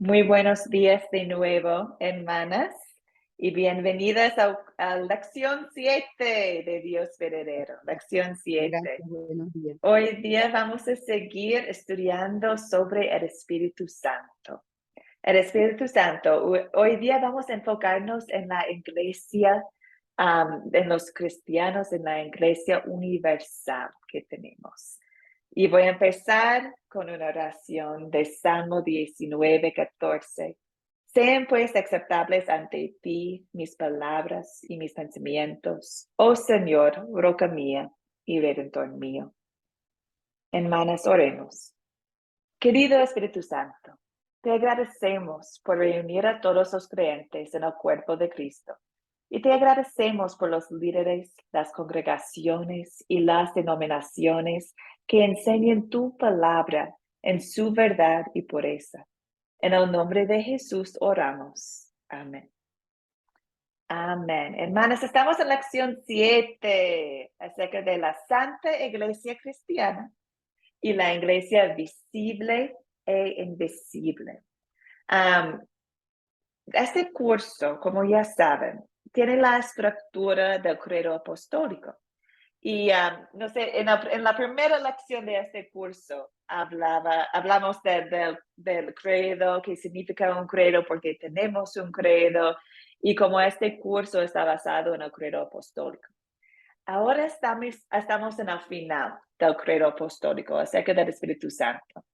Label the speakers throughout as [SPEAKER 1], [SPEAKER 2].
[SPEAKER 1] Muy buenos días de nuevo, hermanas, y bienvenidas a lección 7 de Dios verdadero, lección 7.
[SPEAKER 2] Gracias, buenos días.
[SPEAKER 1] Hoy día vamos a seguir estudiando sobre el Espíritu Santo. El Espíritu Santo, hoy día vamos a enfocarnos en la iglesia, en los cristianos, en la iglesia universal que tenemos. Y voy a empezar con una oración de Salmo 19:14. Sean pues aceptables ante ti mis palabras y mis pensamientos, oh Señor, roca mía y redentor mío. Hermanas, oremos. Querido Espíritu Santo, te agradecemos por reunir a todos los creyentes en el cuerpo de Cristo. Y te agradecemos por los líderes, las congregaciones y las denominaciones que enseñan tu palabra en su verdad y pureza. En el nombre de Jesús oramos. Amén. Amén. Hermanas, estamos en lección 7 acerca de la Santa Iglesia Cristiana y la iglesia visible e invisible. Este curso, como ya saben, tiene la estructura del credo apostólico. Y no sé, en la primera lección de este curso hablamos del credo, qué significa un credo, porque tenemos un credo, y como este curso está basado en el credo apostólico. Ahora estamos en el final del credo apostólico acerca del Espíritu Santo.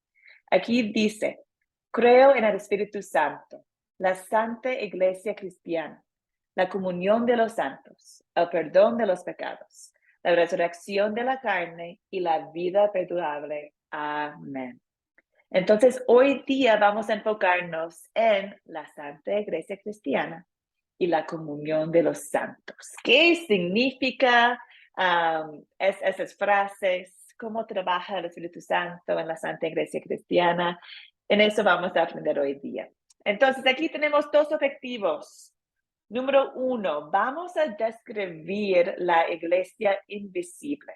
[SPEAKER 1] Aquí dice, creo en el Espíritu Santo, la Santa Iglesia Cristiana, la comunión de los santos, el perdón de los pecados, la resurrección de la carne y la vida perdurable. Amén. Entonces, hoy día vamos a enfocarnos en la Santa Iglesia Cristiana y la comunión de los santos. ¿Qué significa esas frases? ¿Cómo trabaja el Espíritu Santo en la Santa Iglesia Cristiana? En eso vamos a aprender hoy día. Entonces, aquí tenemos dos objetivos. Número 1, vamos a describir la iglesia invisible.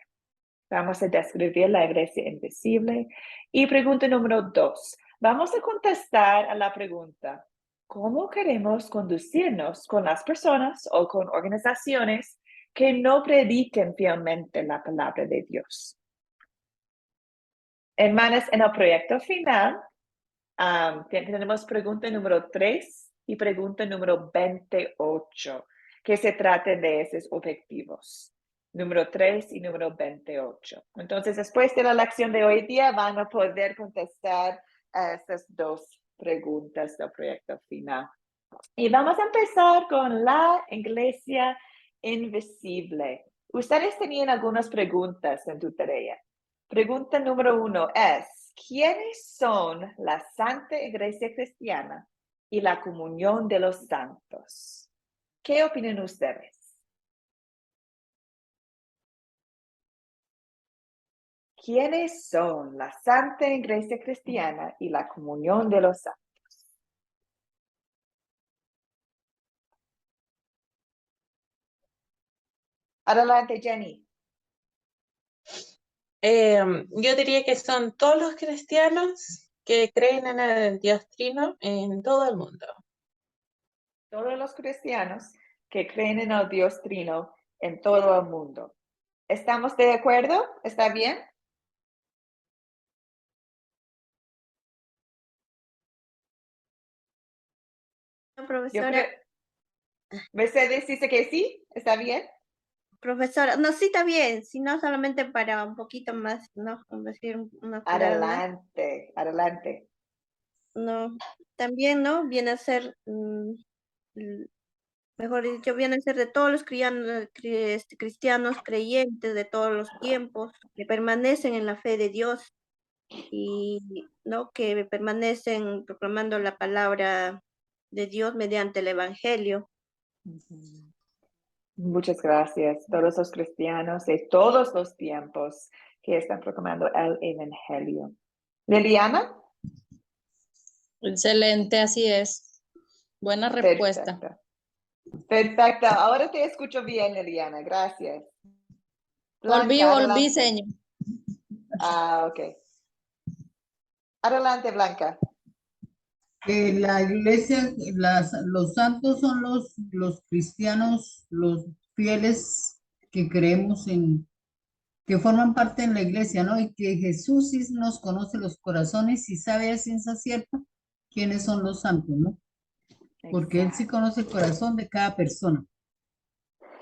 [SPEAKER 1] Vamos a describir la iglesia invisible. Y pregunta número 2, vamos a contestar a la pregunta, ¿cómo queremos conducirnos con las personas o con organizaciones que no prediquen fielmente la palabra de Dios? Hermanas, en el proyecto final, tenemos pregunta número 3 y pregunta número 28, que se trata de esos objetivos. Número 3 y número 28. Entonces, después de la lección de hoy día, van a poder contestar a estas dos preguntas del proyecto final. Y vamos a empezar con la iglesia invisible. Ustedes tenían algunas preguntas en tu tarea. Pregunta número 1 es, ¿quiénes son la Santa Iglesia Cristiana y la comunión de los santos? ¿Qué opinan ustedes? ¿Quiénes son la Santa Iglesia Cristiana y la comunión de los santos? Adelante, Jenny.
[SPEAKER 3] Yo diría que son todos los cristianos que creen en el Dios Trino en todo el mundo.
[SPEAKER 1] Todos los cristianos que creen en el Dios Trino en todo el mundo. ¿Estamos de acuerdo? ¿Está bien?
[SPEAKER 4] Profesora,
[SPEAKER 1] Mercedes dice que sí, ¿está bien?
[SPEAKER 4] profesora, no, sí está bien, sino solamente para un poquito más, ¿no? Como decir, una palabra más.
[SPEAKER 1] Adelante.
[SPEAKER 4] No, también, ¿no? Viene a ser, mejor dicho, viene a ser de todos los cristianos creyentes de todos los tiempos que permanecen en la fe de Dios y, ¿no? Que permanecen proclamando la palabra de Dios mediante el Evangelio.
[SPEAKER 1] Muchas gracias. Todos los cristianos de todos los tiempos que están proclamando el Evangelio. Liliana.
[SPEAKER 5] Excelente, así es. Buena respuesta.
[SPEAKER 1] Perfecto. Ahora te escucho bien, Liliana. Gracias.
[SPEAKER 5] Volví,
[SPEAKER 1] Blanca,
[SPEAKER 5] señor.
[SPEAKER 1] Ok. Adelante, Blanca.
[SPEAKER 2] Que la iglesia, los santos son los cristianos, los fieles que creemos en, que forman parte de la iglesia, ¿no? Y que Jesús sí nos conoce los corazones y sabe a ciencia cierta quiénes son los santos, ¿no? Porque Él sí
[SPEAKER 1] Exacto.
[SPEAKER 2] conoce el corazón de cada persona.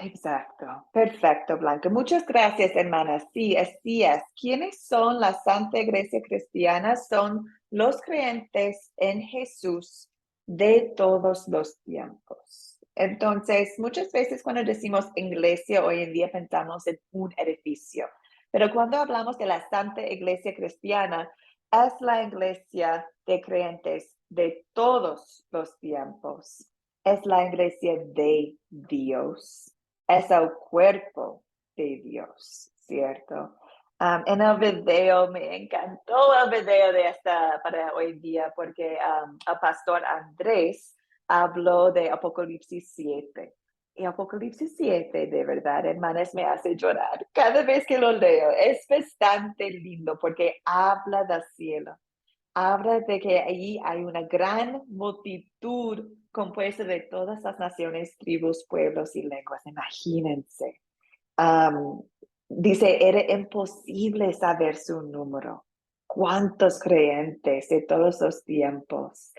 [SPEAKER 1] Exacto, perfecto, Blanca. Muchas gracias, hermanas. Sí, así es. ¿Quiénes son la Santa Iglesia Cristiana? Son los creyentes en Jesús de todos los tiempos. Entonces, muchas veces cuando decimos iglesia, hoy en día pensamos en un edificio, pero cuando hablamos de la Santa Iglesia Cristiana, es la iglesia de creyentes de todos los tiempos. Es la iglesia de Dios. Es el cuerpo de Dios, ¿cierto? En el video, me encantó el video de para hoy día porque el pastor Andrés habló de Apocalipsis 7. Y Apocalipsis 7, de verdad, hermanas, me hace llorar cada vez que lo leo. Es bastante lindo porque habla del cielo. Habla de que allí hay una gran multitud compuesta de todas las naciones, tribus, pueblos y lenguas. Imagínense. Dice, era imposible saber su número. ¿Cuántos creyentes de todos los tiempos?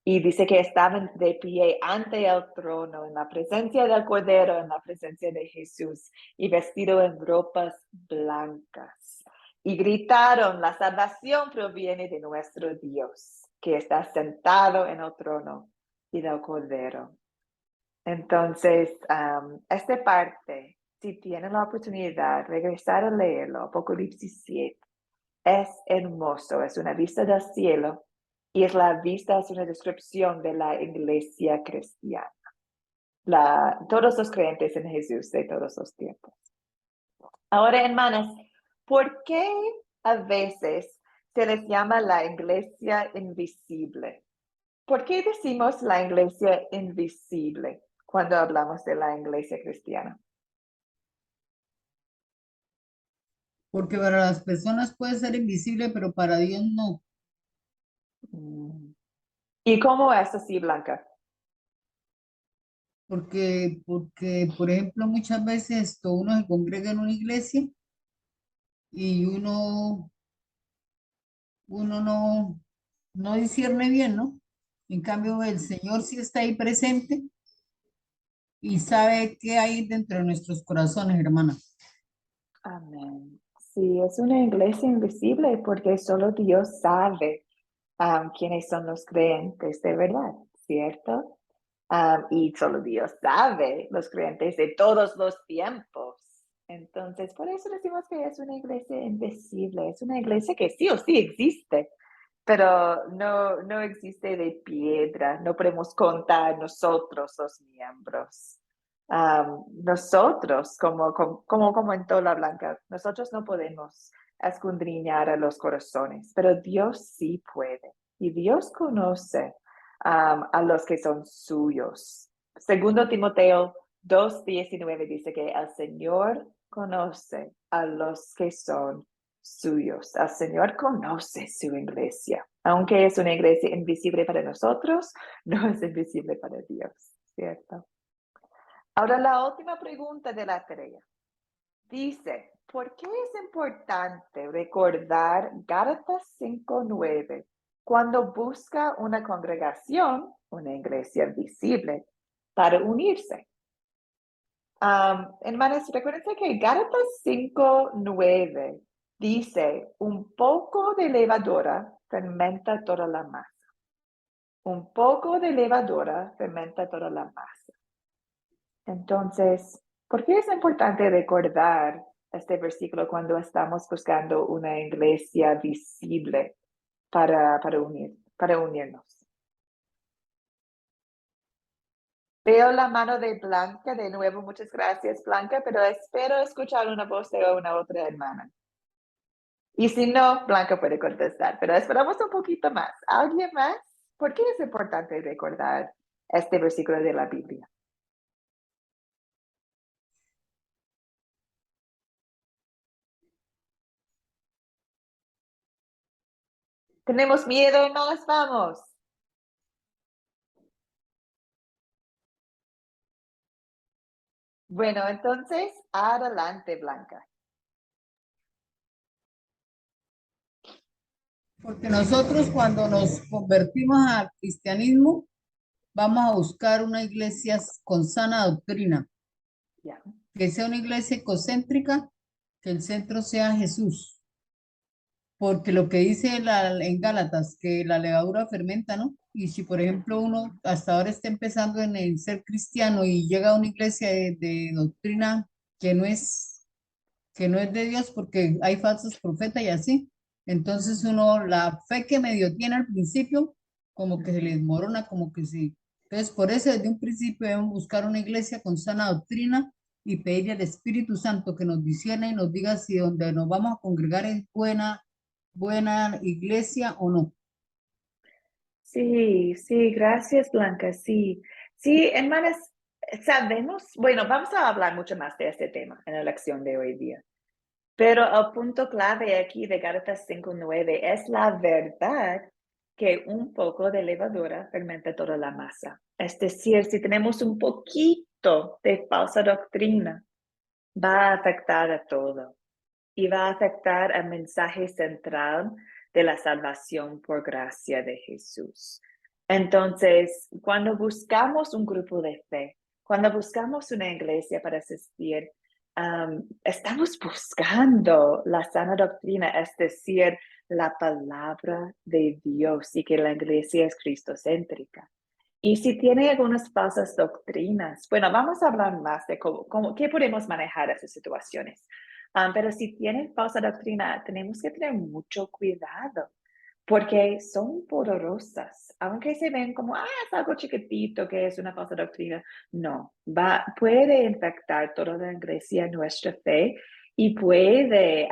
[SPEAKER 1] Y dice que estaban de pie ante el trono, en la presencia del Cordero, en la presencia de Jesús, y vestido en ropas blancas. Y gritaron, la salvación proviene de nuestro Dios, que está sentado en el trono y del Cordero. Entonces, esta parte, si tienen la oportunidad, regresar a leerlo, Apocalipsis 7, es hermoso, es una vista del cielo y es una descripción de la iglesia cristiana. Todos los creyentes en Jesús de todos los tiempos. Ahora, hermanas, ¿por qué a veces se les llama la iglesia invisible? ¿Por qué decimos la iglesia invisible cuando hablamos de la iglesia cristiana?
[SPEAKER 2] Porque para las personas puede ser invisible, pero para Dios no.
[SPEAKER 1] ¿Y cómo es así, Blanca?
[SPEAKER 2] Porque, por ejemplo, muchas veces uno se congrega en una iglesia y uno no discierne bien, ¿no? En cambio, el Señor sí está ahí presente y sabe qué hay dentro de nuestros corazones, hermana.
[SPEAKER 1] Amén. Sí, es una iglesia invisible porque solo Dios sabe quiénes son los creyentes de verdad, ¿cierto? Y solo Dios sabe los creyentes de todos los tiempos. Entonces, por eso decimos que es una iglesia invisible, es una iglesia que sí o sí existe, pero no existe de piedra, no podemos contar nosotros los miembros. Nosotros, como comentó la Blanca, nosotros no podemos escudriñar a los corazones, pero Dios sí puede. Y Dios conoce a los que son suyos. Segundo Timoteo 2:19 dice que el Señor conoce a los que son suyos. El Señor conoce su iglesia. Aunque es una iglesia invisible para nosotros, no es invisible para Dios, ¿cierto? Ahora la última pregunta de la tarea. Dice, ¿por qué es importante recordar Gálatas 5:9 cuando busca una congregación, una iglesia visible, para unirse? Hermanos, recuerden que Gálatas 5:9 dice, un poco de levadura fermenta toda la masa. Un poco de levadura fermenta toda la masa. Entonces, ¿por qué es importante recordar este versículo cuando estamos buscando una iglesia visible para unirnos? Veo la mano de Blanca de nuevo. Muchas gracias, Blanca, pero espero escuchar una voz de una otra hermana. Y si no, Blanca puede contestar, pero esperamos un poquito más. ¿Alguien más? ¿Por qué es importante recordar este versículo de la Biblia? Tenemos miedo y no nos vamos. Bueno, entonces, adelante, Blanca.
[SPEAKER 2] Porque nosotros cuando nos convertimos al cristianismo, vamos a buscar una iglesia con sana doctrina,
[SPEAKER 1] Ya.
[SPEAKER 2] que sea una iglesia ecocéntrica, que el centro sea Jesús. Porque lo que dice en Gálatas, que la levadura fermenta, ¿no? Y si, por ejemplo, uno hasta ahora está empezando en el ser cristiano y llega a una iglesia de doctrina que que no es de Dios, porque hay falsos profetas y así, entonces uno, la fe que medio tiene al principio, como que se les morona, como que sí. Entonces, por eso desde un principio debemos buscar una iglesia con sana doctrina y pedirle al Espíritu Santo que nos discierna y nos diga si donde nos vamos a congregar es buena iglesia o no.
[SPEAKER 1] Sí, sí, gracias, Blanca, sí. Sí, hermanas, sabemos, bueno, vamos a hablar mucho más de este tema en la lección de hoy día. Pero el punto clave aquí de Gálatas 5:9 es la verdad que un poco de levadura fermenta toda la masa. Es decir, si tenemos un poquito de falsa doctrina, va a afectar a todo y va a afectar al mensaje central de la salvación por gracia de Jesús. Entonces, cuando buscamos un grupo de fe, cuando buscamos una iglesia para asistir, estamos buscando la sana doctrina, es decir, la palabra de Dios y que la iglesia es cristocéntrica. Y si tiene algunas falsas doctrinas, bueno, vamos a hablar más de qué podemos manejar esas situaciones. Pero si tienen falsa doctrina, tenemos que tener mucho cuidado porque son poderosas. Aunque se ven como, es algo chiquitito que es una falsa doctrina, no, puede infectar toda la iglesia, nuestra fe, y puede,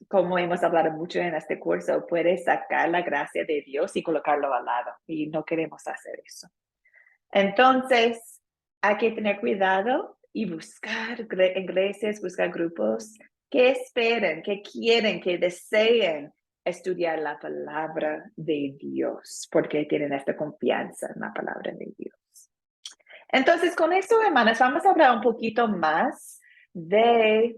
[SPEAKER 1] como hemos hablado mucho en este curso, puede sacar la gracia de Dios y colocarlo al lado, y no queremos hacer eso. Entonces, hay que tener cuidado y buscar iglesias, buscar grupos que esperen, que quieren, que deseen estudiar la palabra de Dios, porque tienen esta confianza en la palabra de Dios. Entonces, con eso, hermanas, vamos a hablar un poquito más de...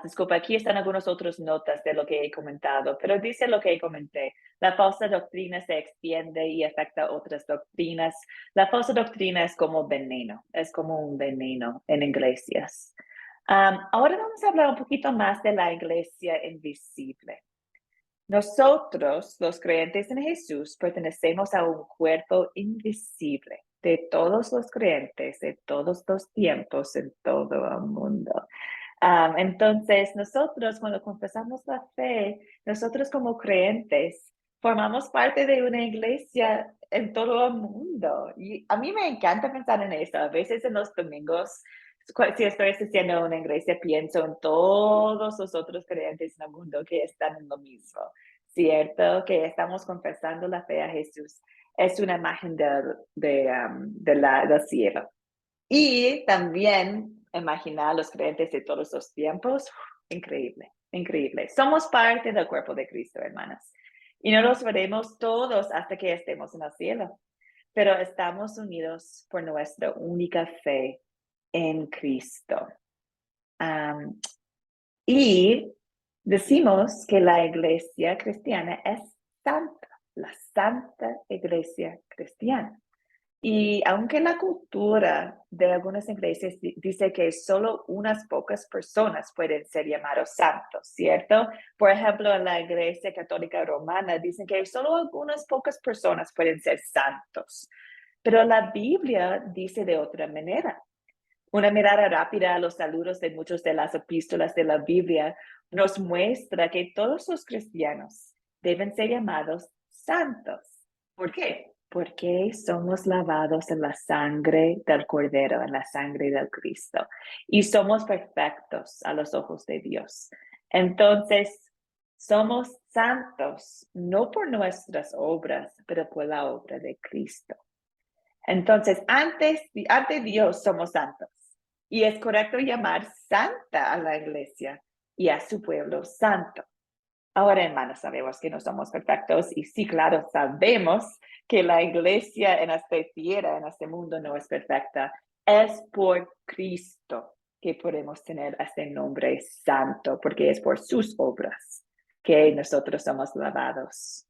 [SPEAKER 1] disculpa, aquí están algunas otras notas de lo que he comentado, pero dice lo que comenté. La falsa doctrina se extiende y afecta a otras doctrinas. La falsa doctrina es como veneno, es como un veneno en iglesias. Ahora vamos a hablar un poquito más de la iglesia invisible. Nosotros, los creyentes en Jesús, pertenecemos a un cuerpo invisible de todos los creyentes de todos los tiempos en todo el mundo. Entonces, nosotros cuando confesamos la fe, nosotros como creyentes, formamos parte de una iglesia en todo el mundo. Y a mí me encanta pensar en eso. A veces en los domingos, si estoy asistiendo a una iglesia, pienso en todos los otros creyentes en el mundo que están en lo mismo, ¿cierto? Que estamos confesando la fe a Jesús. Es una imagen del cielo. Y también imaginar a los creyentes de todos los tiempos, increíble, increíble. Somos parte del cuerpo de Cristo, hermanas. Y no los veremos todos hasta que estemos en el cielo. Pero estamos unidos por nuestra única fe en Cristo. Y decimos que la iglesia cristiana es santa, la santa iglesia cristiana. Y aunque la cultura de algunas iglesias dice que solo unas pocas personas pueden ser llamados santos, ¿cierto? Por ejemplo, en la Iglesia Católica Romana dicen que solo algunas pocas personas pueden ser santos. Pero la Biblia dice de otra manera. Una mirada rápida a los saludos de muchas de las epístolas de la Biblia nos muestra que todos los cristianos deben ser llamados santos. ¿Por qué? Porque somos lavados en la sangre del Cordero, en la sangre del Cristo. Y somos perfectos a los ojos de Dios. Entonces, somos santos, no por nuestras obras, pero por la obra de Cristo. Entonces, ante Dios somos santos. Y es correcto llamar santa a la iglesia y a su pueblo santo. Ahora, hermanos, sabemos que no somos perfectos y sí, claro, sabemos que la iglesia en esta tierra, en este mundo, no es perfecta. Es por Cristo que podemos tener este nombre santo, porque es por sus obras que nosotros somos lavados.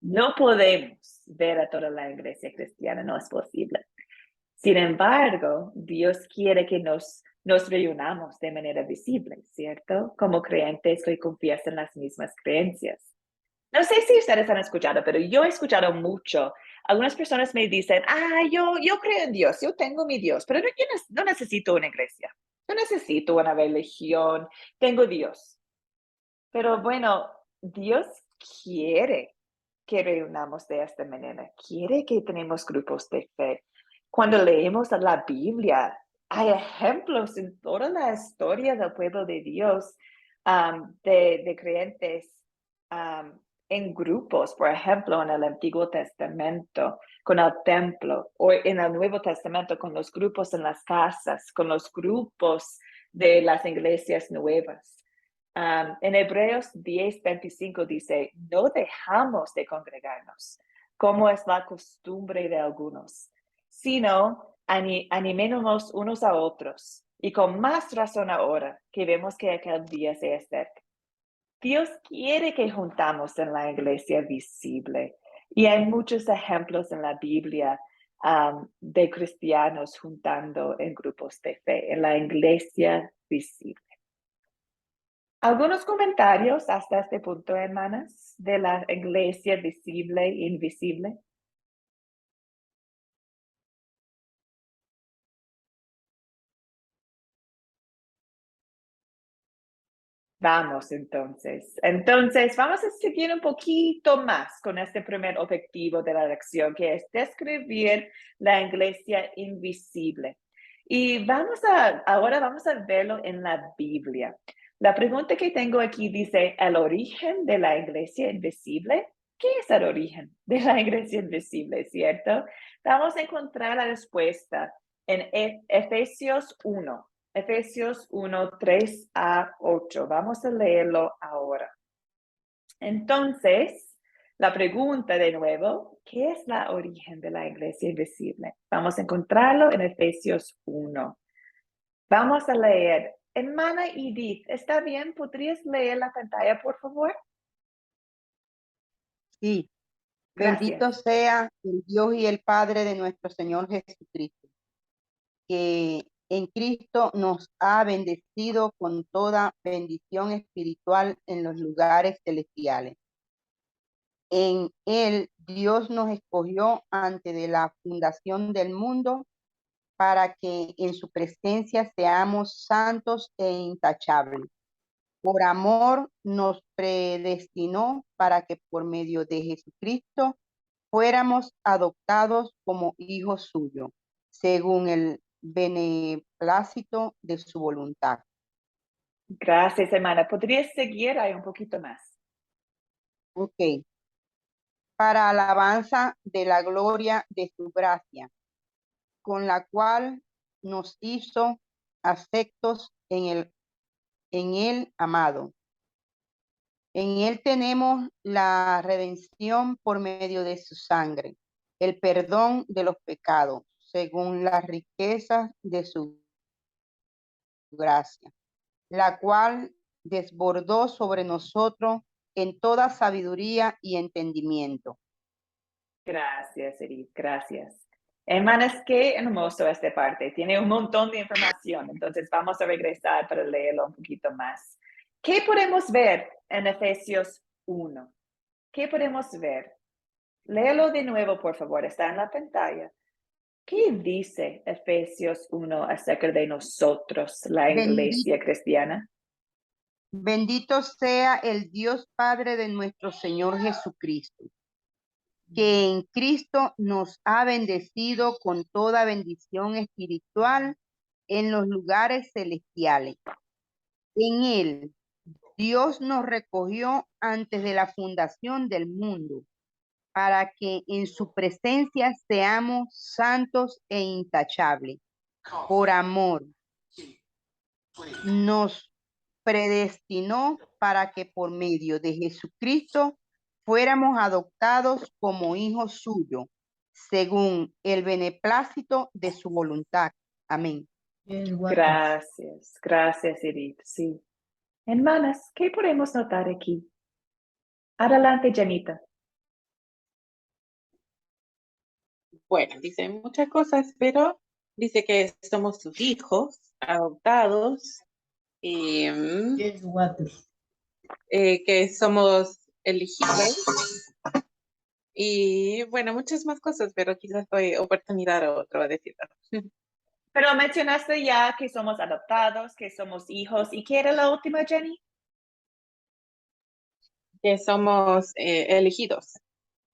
[SPEAKER 1] No podemos ver a toda la iglesia cristiana, no es posible. Sin embargo, Dios quiere que nos reunamos de manera visible, ¿cierto? Como creyentes que confiesan las mismas creencias. No sé si ustedes han escuchado, pero yo he escuchado mucho. Algunas personas me dicen, yo creo en Dios, yo tengo mi Dios, pero yo no necesito una iglesia, no necesito una religión, tengo Dios. Pero bueno, Dios quiere que reunamos de esta manera, quiere que tenemos grupos de fe. Cuando leemos la Biblia, hay ejemplos en toda la historia del pueblo de Dios de creyentes en grupos, por ejemplo, en el Antiguo Testamento, con el templo, o en el Nuevo Testamento, con los grupos en las casas, con los grupos de las iglesias nuevas. En Hebreos 10:25 dice, no dejamos de congregarnos, como es la costumbre de algunos, sino animémonos unos a otros, y con más razón ahora que vemos que aquel día se acerca. Dios quiere que juntamos en la iglesia visible, y hay muchos ejemplos en la Biblia de cristianos juntando en grupos de fe, en la iglesia visible. ¿Algunos comentarios hasta este punto, hermanas, de la iglesia visible e invisible? Vamos entonces. Vamos a seguir un poquito más con este primer objetivo de la lección, que es describir la iglesia invisible. Y ahora vamos a verlo en la Biblia. La pregunta que tengo aquí dice, ¿el origen de la iglesia invisible? ¿Qué es el origen de la iglesia invisible, cierto? Vamos a encontrar la respuesta en Efesios 1. Efesios 1, 3 a 8. Vamos a leerlo ahora. Entonces, la pregunta de nuevo, ¿qué es el origen de la iglesia invisible? Vamos a encontrarlo en Efesios 1. Vamos a leer. Hermana Edith, ¿está bien? ¿Podrías leer la pantalla, por favor?
[SPEAKER 6] Sí,
[SPEAKER 1] Gracias.
[SPEAKER 6] bendito sea el Dios y el Padre de nuestro Señor Jesucristo, que en Cristo nos ha bendecido con toda bendición espiritual en los lugares celestiales. En Él Dios nos escogió antes de la fundación del mundo para que en su presencia seamos santos e intachables. Por amor nos predestinó para que por medio de Jesucristo fuéramos adoptados como hijos suyos, según el beneplácito de su voluntad.
[SPEAKER 1] Gracias, hermana. ¿Podrías seguir ahí un poquito más?
[SPEAKER 6] Ok. Para alabanza de la gloria de su gracia, con la cual nos hizo aceptos en el amado. En él tenemos la redención por medio de su sangre, el perdón de los pecados, según las riquezas de su gracia, la cual desbordó sobre nosotros en toda sabiduría y entendimiento.
[SPEAKER 1] Gracias, Edith. Gracias. Hermanas, qué hermoso esta parte. Tiene un montón de información. Entonces vamos a regresar para leerlo un poquito más. ¿Qué podemos ver en Efesios 1? ¿Qué podemos ver? Léelo de nuevo, por favor. Está en la pantalla. ¿Qué dice Efesios 1 acerca de nosotros, la iglesia cristiana?
[SPEAKER 6] Bendito sea el Dios Padre de nuestro Señor Jesucristo, que en Cristo nos ha bendecido con toda bendición espiritual en los lugares celestiales. En Él, Dios nos recogió antes de la fundación del mundo, para que en su presencia seamos santos e intachables. Por amor, nos predestinó para que por medio de Jesucristo fuéramos adoptados como hijos suyos, según el beneplácito de su voluntad. Amén.
[SPEAKER 2] Yes, what
[SPEAKER 1] Gracias, Edith. Sí. Hermanas, ¿qué podemos notar aquí? Adelante, Janita.
[SPEAKER 3] Bueno, dice muchas cosas, pero dice que somos sus hijos adoptados,
[SPEAKER 2] Yes, water.
[SPEAKER 3] que somos elegidos y bueno, muchas más cosas, pero quizás doy oportunidad a otro a decirlo.
[SPEAKER 1] Pero mencionaste ya que somos adoptados, que somos hijos. ¿Y qué era la última, Jenny?
[SPEAKER 3] Que somos elegidos.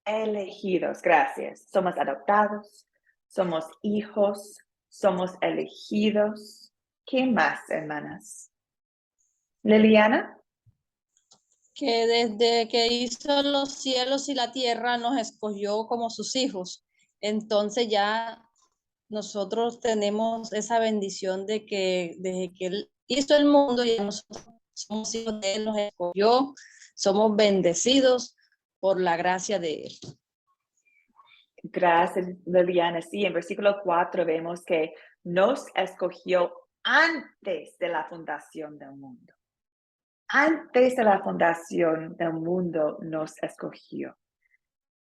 [SPEAKER 1] Elegidos, gracias. Somos adoptados, somos hijos, somos elegidos. ¿Qué más, hermanas? Liliana.
[SPEAKER 5] Que desde que hizo los cielos y la tierra nos escogió como sus hijos. Entonces ya nosotros tenemos esa bendición de que desde que Él hizo el mundo, ya nosotros somos hijos de Él, nos escogió, somos bendecidos por la gracia de Él.
[SPEAKER 1] Gracias, Liliana. Sí, en versículo 4 vemos que nos escogió antes de la fundación del mundo. Antes de la fundación del mundo nos escogió.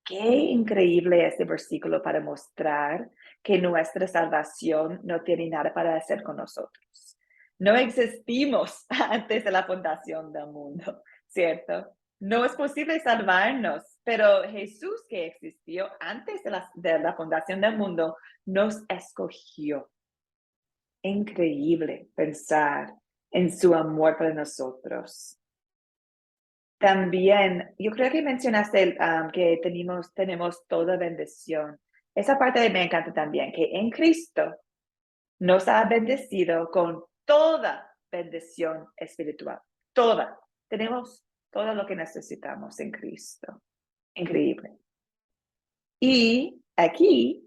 [SPEAKER 1] Qué increíble este versículo para mostrar que nuestra salvación no tiene nada para hacer con nosotros. No existimos antes de la fundación del mundo, ¿cierto? No es posible salvarnos, pero Jesús, que existió antes de la fundación del mundo, nos escogió. Increíble pensar en su amor para nosotros. También, yo creo que mencionaste que tenemos toda bendición. Esa parte me encanta también, que en Cristo nos ha bendecido con toda bendición espiritual. Toda. Tenemos todo lo que necesitamos en Cristo. Increíble. Y aquí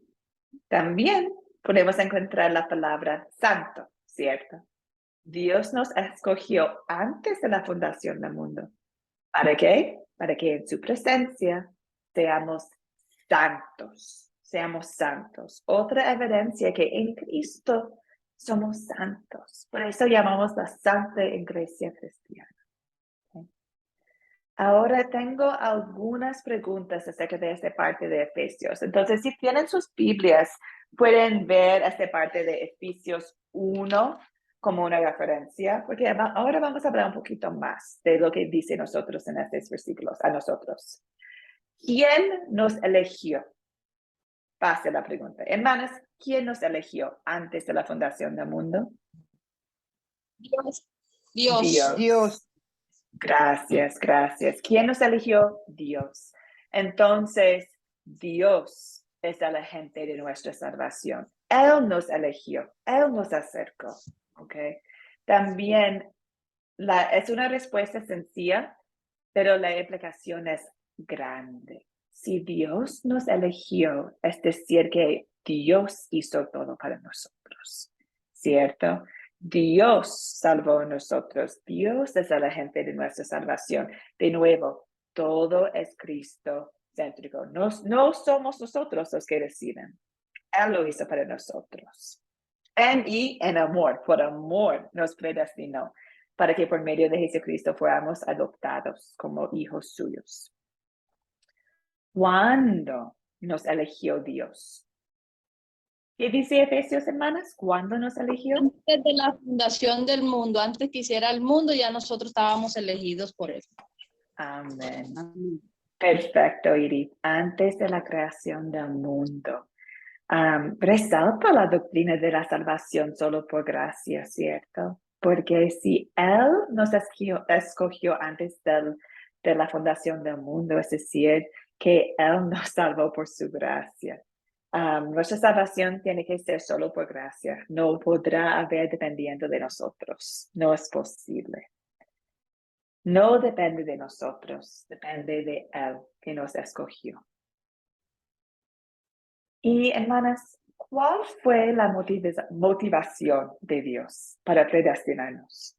[SPEAKER 1] también podemos encontrar la palabra santo, ¿cierto? Dios nos escogió antes de la fundación del mundo. ¿Para qué? Para que en su presencia seamos santos. Seamos santos. Otra evidencia que en Cristo somos santos. Por eso llamamos la Santa Iglesia Cristiana. ¿Okay? Ahora tengo algunas preguntas acerca de esta parte de Efesios. Entonces, si tienen sus Biblias, pueden ver esta parte de Efesios 1 como una referencia, porque ahora vamos a hablar un poquito más de lo que dice nosotros en estos versículos, a nosotros. ¿Quién nos eligió? Pase la pregunta. Hermanas, ¿quién nos eligió antes de la fundación del mundo?
[SPEAKER 5] Dios.
[SPEAKER 6] Dios.
[SPEAKER 1] Gracias, gracias. ¿Quién nos eligió? Dios. Entonces, Dios es el agente de nuestra salvación. Él nos eligió, Él nos acercó. ¿Okay? También es una respuesta sencilla, pero la implicación es grande. Si Dios nos eligió, es decir que Dios hizo todo para nosotros, ¿cierto? Dios salvó a nosotros. Dios es el agente de nuestra salvación. De nuevo, todo es Cristo céntrico. No somos nosotros los que deciden. Él lo hizo para nosotros. Y en amor, por amor nos predestinó para que por medio de Jesucristo fuéramos adoptados como hijos suyos. ¿Cuándo nos eligió Dios? ¿Qué dice Efesios, hermanas? ¿Cuándo nos eligió?
[SPEAKER 5] Antes de la fundación del mundo, antes que hiciera el mundo, ya nosotros estábamos elegidos por Él.
[SPEAKER 1] Amén.
[SPEAKER 6] Amén.
[SPEAKER 1] Perfecto, Iris. Antes de la creación del mundo. Resalta la doctrina de la salvación solo por gracia, ¿cierto? Porque si Él nos escogió antes de la fundación del mundo, es decir, que Él nos salvó por su gracia. Nuestra salvación tiene que ser solo por gracia. No podrá haber dependiendo de nosotros. No es posible. No depende de nosotros, depende de Él que nos escogió. Y hermanas, ¿cuál fue la motivación de Dios para predestinarnos?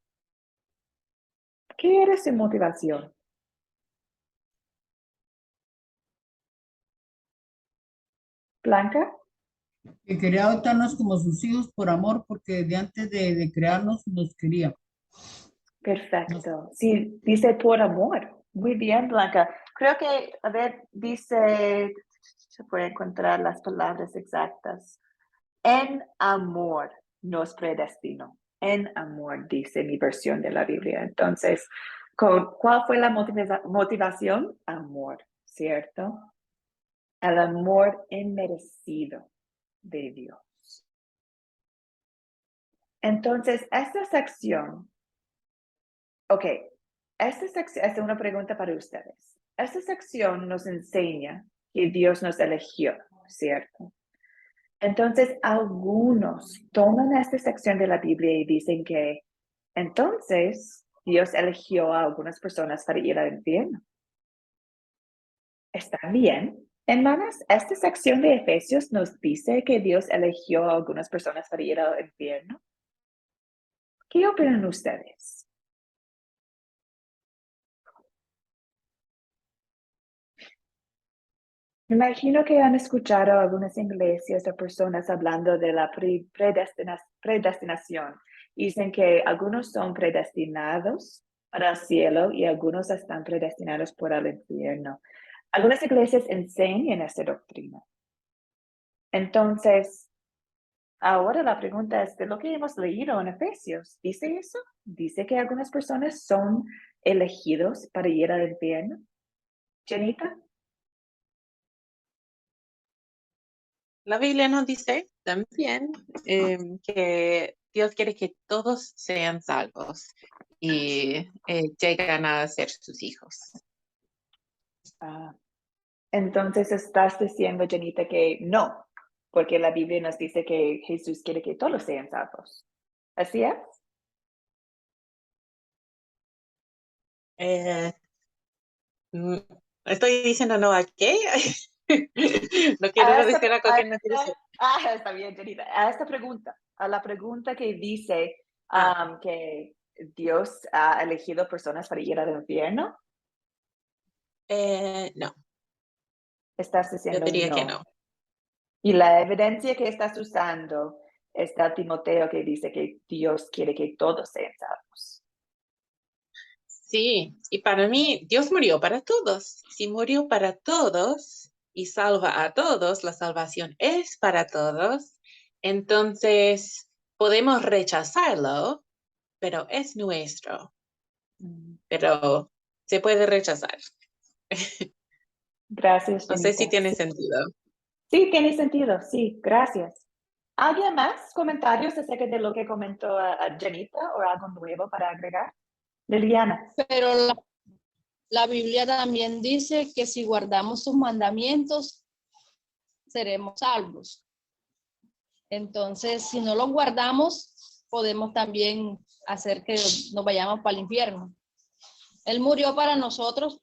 [SPEAKER 1] ¿Qué era su motivación? Blanca.
[SPEAKER 2] Que quería adoptarnos como sus hijos por amor, porque de antes de crearnos nos quería.
[SPEAKER 1] Perfecto. Sí, dice por amor. Muy bien, Blanca. Creo que, a ver, dice, se puede encontrar las palabras exactas. En amor nos predestinó. En amor, dice mi versión de la Biblia. Entonces, ¿cuál fue la motivación? Amor, ¿cierto? El amor inmerecido de Dios. Entonces, esta sección, ok, esta sección es una pregunta para ustedes. Esta sección nos enseña que Dios nos eligió, ¿cierto? Entonces, algunos toman esta sección de la Biblia y dicen que entonces Dios eligió a algunas personas para ir al infierno. ¿Está bien, hermanas? Esta sección de Efesios nos dice que Dios eligió a algunas personas para ir al infierno. ¿Qué opinan ustedes? Me imagino que han escuchado algunas iglesias o personas hablando de la predestinación. Dicen que algunos son predestinados para el cielo y algunos están predestinados para el infierno. Algunas iglesias enseñan esa doctrina. Entonces, ahora la pregunta es de lo que hemos leído en Efesios. ¿Dice eso? ¿Dice que algunas personas son elegidos para ir al infierno? Janita.
[SPEAKER 3] La Biblia nos dice también que Dios quiere que todos sean salvos y llegan a ser sus hijos.
[SPEAKER 1] Entonces estás diciendo, Janita, que no, porque la Biblia nos dice que Jesús quiere que todos sean salvos. ¿Así es?
[SPEAKER 3] Estoy diciendo no a qué. No quiero decir algo que no quiero decir.
[SPEAKER 1] Está bien, Janita. A esta pregunta, a la pregunta que dice que Dios ha elegido personas para ir al infierno,
[SPEAKER 3] No,
[SPEAKER 1] estás
[SPEAKER 3] yo
[SPEAKER 1] diciendo
[SPEAKER 3] diría que
[SPEAKER 1] no.
[SPEAKER 3] no.
[SPEAKER 1] Y la evidencia que estás usando está Timoteo que dice que Dios quiere que todos sean salvos.
[SPEAKER 3] Sí, y para mí Dios murió para todos. Si murió para todos y salva a todos, la salvación es para todos. Entonces podemos rechazarlo, pero es nuestro. Pero se puede rechazar.
[SPEAKER 1] Gracias,
[SPEAKER 3] No sé si
[SPEAKER 1] Janita.
[SPEAKER 3] tiene
[SPEAKER 1] Sí.
[SPEAKER 3] sentido.
[SPEAKER 1] Sí, tiene sentido, sí, gracias. ¿Alguien más comentarios acerca de lo que comentó Janita o algo nuevo para agregar? Liliana.
[SPEAKER 5] Pero la Biblia también dice que si guardamos sus mandamientos, seremos salvos. Entonces, si no los guardamos, podemos también hacer que nos vayamos para el infierno. Él murió para nosotros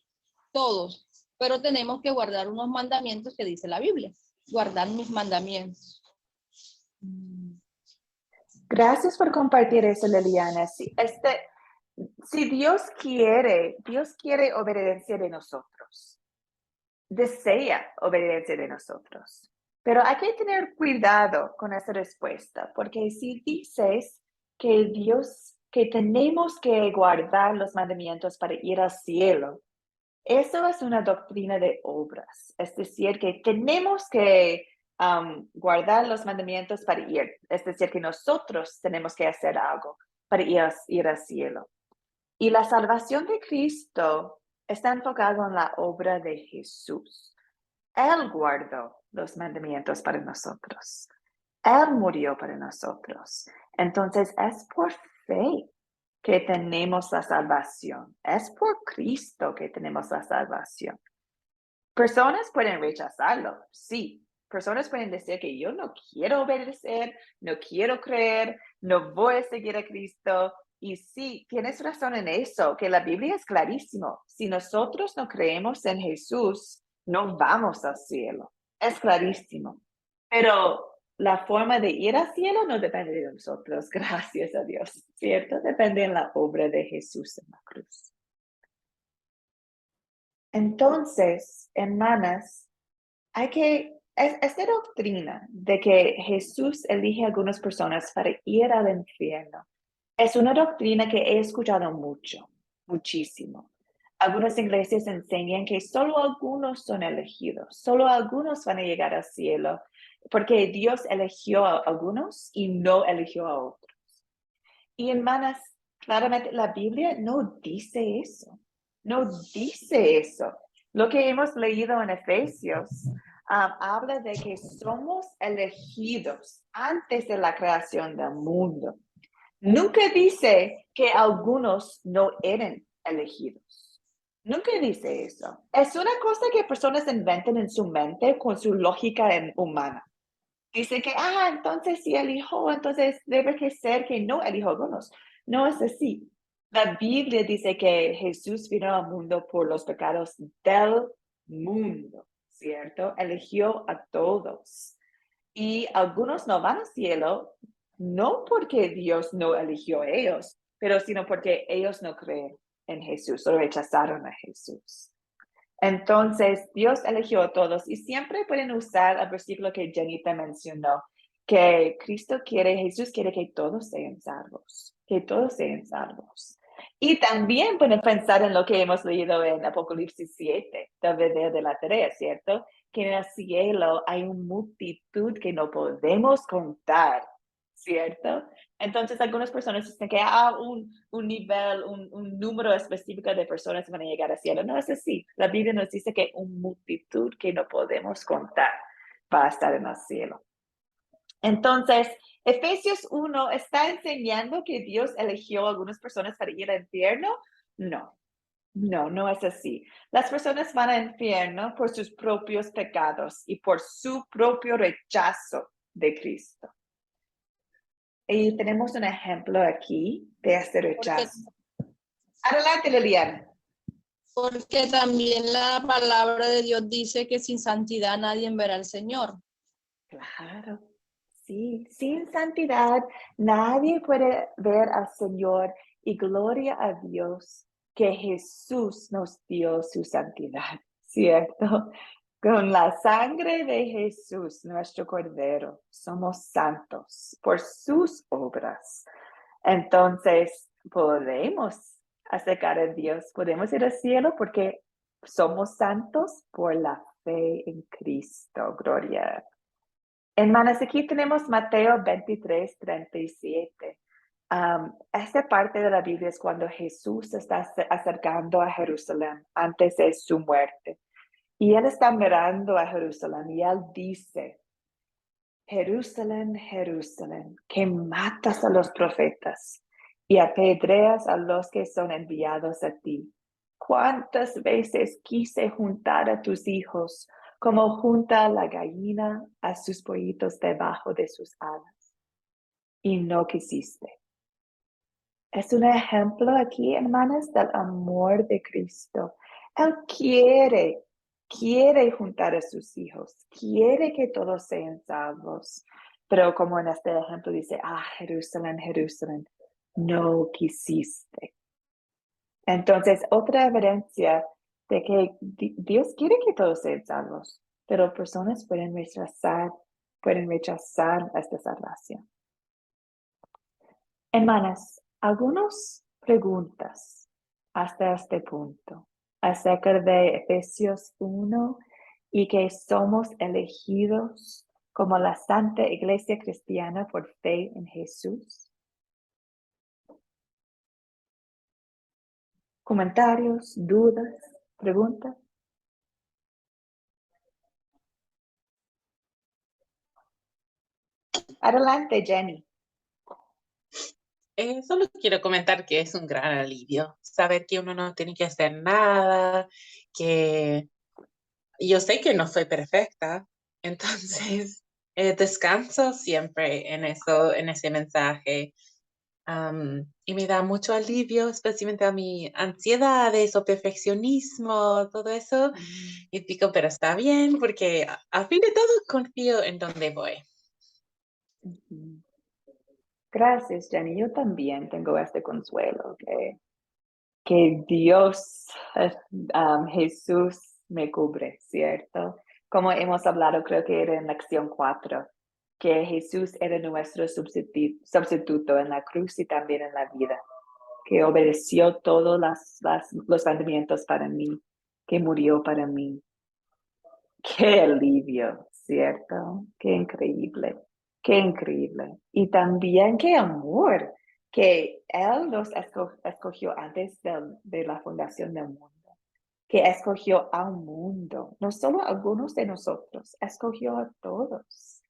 [SPEAKER 5] todos, pero tenemos que guardar unos mandamientos que dice la Biblia. Guardar mis mandamientos.
[SPEAKER 1] Gracias por compartir eso, Liliana. Sí, si Dios quiere obediencia de nosotros. Desea obediencia de nosotros. Pero hay que tener cuidado con esa respuesta, porque si dices que que tenemos que guardar los mandamientos para ir al cielo, eso es una doctrina de obras. Es decir, que tenemos que guardar los mandamientos para ir. Es decir, que nosotros tenemos que hacer algo para ir al cielo. Y la salvación de Cristo está enfocada en la obra de Jesús. Él guardó los mandamientos para nosotros. Él murió para nosotros. Entonces es por fe que tenemos la salvación. Es por Cristo que tenemos la salvación. Personas pueden rechazarlo, sí. Personas pueden decir que yo no quiero obedecer, no quiero creer, no voy a seguir a Cristo. Y sí, tienes razón en eso, que la Biblia es clarísimo. Si nosotros no creemos en Jesús, no vamos al cielo. Es clarísimo. Pero la forma de ir al cielo no depende de nosotros, gracias a Dios, ¿cierto? Depende de la obra de Jesús en la cruz. Entonces, hermanas, hay que esta doctrina de que Jesús elige a algunas personas para ir al infierno es una doctrina que he escuchado muchísimo. Algunas iglesias enseñan que solo algunos son elegidos, solo algunos van a llegar al cielo, porque Dios eligió a algunos y no eligió a otros. Y hermanas, claramente la Biblia no dice eso. No dice eso. Lo que hemos leído en Efesios habla de que somos elegidos antes de la creación del mundo. Nunca dice que algunos no eran elegidos. Nunca dice eso. Es una cosa que personas inventan en su mente con su lógica humana. Dice que, entonces si elijo, entonces debe que ser que no elijo algunos. No es así. La Biblia dice que Jesús vino al mundo por los pecados del mundo, ¿cierto? Eligió a todos. Y algunos no van al cielo, no porque Dios no eligió a ellos, pero sino porque ellos no creen en Jesús o rechazaron a Jesús. Entonces, Dios eligió a todos y siempre pueden usar el versículo que Janita mencionó, que Jesús quiere que todos sean salvos, que todos sean salvos. Y también pueden pensar en lo que hemos leído en Apocalipsis 7, del video de la tarea, ¿cierto? Que en el cielo hay una multitud que no podemos contar, ¿cierto? Entonces, algunas personas dicen que un nivel, un número específico de personas van a llegar al cielo. No es así. La Biblia nos dice que una multitud que no podemos contar va a estar en el cielo. Entonces, Efesios 1 está enseñando que Dios eligió a algunas personas para ir al infierno. No es así. Las personas van al infierno por sus propios pecados y por su propio rechazo de Cristo. Y tenemos un ejemplo aquí de este rechazo. Adelante, Liliana.
[SPEAKER 5] Porque también la palabra de Dios dice que sin santidad nadie verá al Señor.
[SPEAKER 1] Claro, sí, sin santidad nadie puede ver al Señor y gloria a Dios que Jesús nos dio su santidad, ¿cierto? Con la sangre de Jesús, nuestro Cordero, somos santos por sus obras. Entonces, podemos acercar a Dios, podemos ir al cielo porque somos santos por la fe en Cristo. Gloria. Hermanas, aquí tenemos Mateo 23, 37. Esta parte de la Biblia es cuando Jesús se está acercando a Jerusalén antes de su muerte. Y él está mirando a Jerusalén y él dice, Jerusalén, Jerusalén, que matas a los profetas y apedreas a los que son enviados a ti. ¿Cuántas veces quise juntar a tus hijos como junta la gallina a sus pollitos debajo de sus alas? Y no quisiste. Es un ejemplo aquí, hermanas, del amor de Cristo. Él quiere juntar a sus hijos, quiere que todos sean salvos. Pero como en este ejemplo dice, Jerusalén, Jerusalén, no quisiste. Entonces, otra evidencia de que Dios quiere que todos sean salvos, pero personas pueden rechazar esta salvación. Hermanas, algunas preguntas hasta este punto acerca de Efesios 1 y que somos elegidos como la Santa Iglesia Cristiana por fe en Jesús. ¿Comentarios, dudas, preguntas? Adelante, Jenny.
[SPEAKER 3] Solo quiero comentar que es un gran alivio saber que uno no tiene que hacer nada, que yo sé que no soy perfecta, entonces descanso siempre en eso, en ese mensaje. Y me da mucho alivio, especialmente a mi ansiedades o perfeccionismo, todo eso. Y digo, pero está bien, porque a fin de todo confío en donde voy.
[SPEAKER 1] Gracias, Jenny. Yo también tengo este consuelo que Dios, Jesús me cubre, ¿cierto? Como hemos hablado, creo que era en lección 4, que Jesús era nuestro sustituto en la cruz y también en la vida, que obedeció todos los mandamientos para mí, que murió para mí. Qué alivio, ¿cierto? Qué increíble, qué increíble. Y también qué amor, que Él nos escogió antes de la fundación del mundo, que escogió al mundo, no solo a algunos de nosotros, escogió a todos.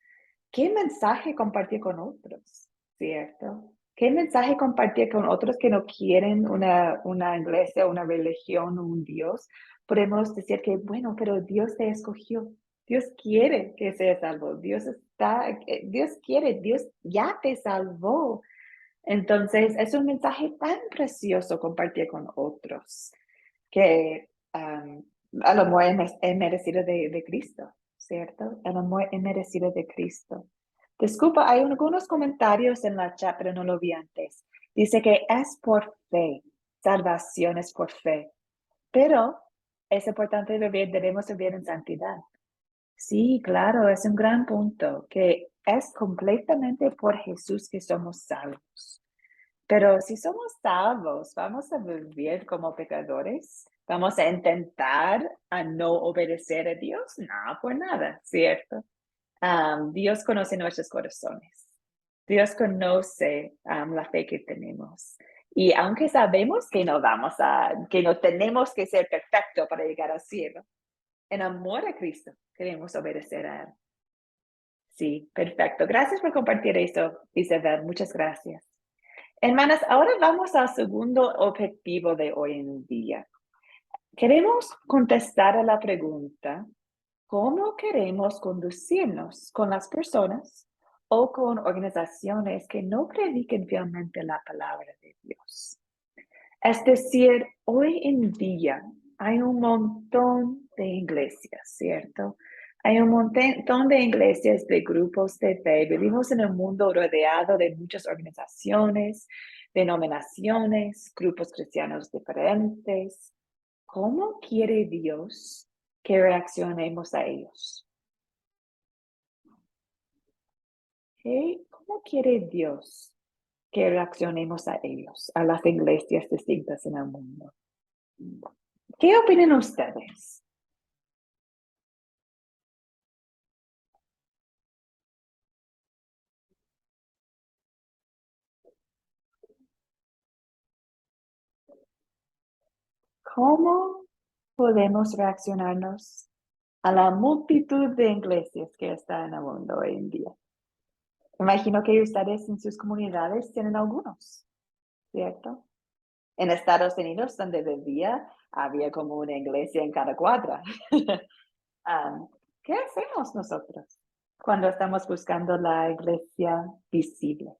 [SPEAKER 1] ¿Qué mensaje compartir con otros? ¿Cierto? ¿Qué mensaje compartir con otros que no quieren una iglesia, una religión, un Dios? Podemos decir que, bueno, pero Dios te escogió. Dios quiere que seas salvo. Dios quiere, Dios ya te salvó. Entonces, es un mensaje tan precioso compartir con otros que el amor es merecido de Cristo, ¿cierto? El amor es merecido de Cristo. Disculpa, hay algunos comentarios en la chat, pero no lo vi antes. Dice que es por fe, salvación es por fe, pero es importante debemos vivir en santidad. Sí, claro, es un gran punto, que es completamente por Jesús que somos salvos. Pero si somos salvos, ¿vamos a vivir como pecadores? ¿Vamos a intentar a no obedecer a Dios? No, por nada, ¿cierto? Dios conoce nuestros corazones. Dios conoce la fe que tenemos. Y aunque sabemos que que no tenemos que ser perfectos para llegar al cielo, en amor a Cristo queremos obedecer a Él. Sí, perfecto. Gracias por compartir eso, Isabel. Muchas gracias. Hermanas, ahora vamos al segundo objetivo de hoy en día. Queremos contestar a la pregunta, ¿cómo queremos conducirnos con las personas o con organizaciones que no prediquen fielmente la palabra de Dios? Es decir, hoy en día hay un montón de iglesias, ¿cierto? Hay un montón de iglesias, de grupos de fe. Vivimos en un mundo rodeado de muchas organizaciones, denominaciones, grupos cristianos diferentes. ¿Cómo quiere Dios que reaccionemos a ellos? ¿Cómo quiere Dios que reaccionemos a ellos, a las iglesias distintas en el mundo? ¿Qué opinan ustedes? ¿Cómo podemos reaccionarnos a la multitud de iglesias que está en el mundo hoy en día? Imagino que ustedes en sus comunidades tienen algunos, ¿cierto? En Estados Unidos, donde vivía, había como una iglesia en cada cuadra. ¿Qué hacemos nosotros cuando estamos buscando la iglesia visible?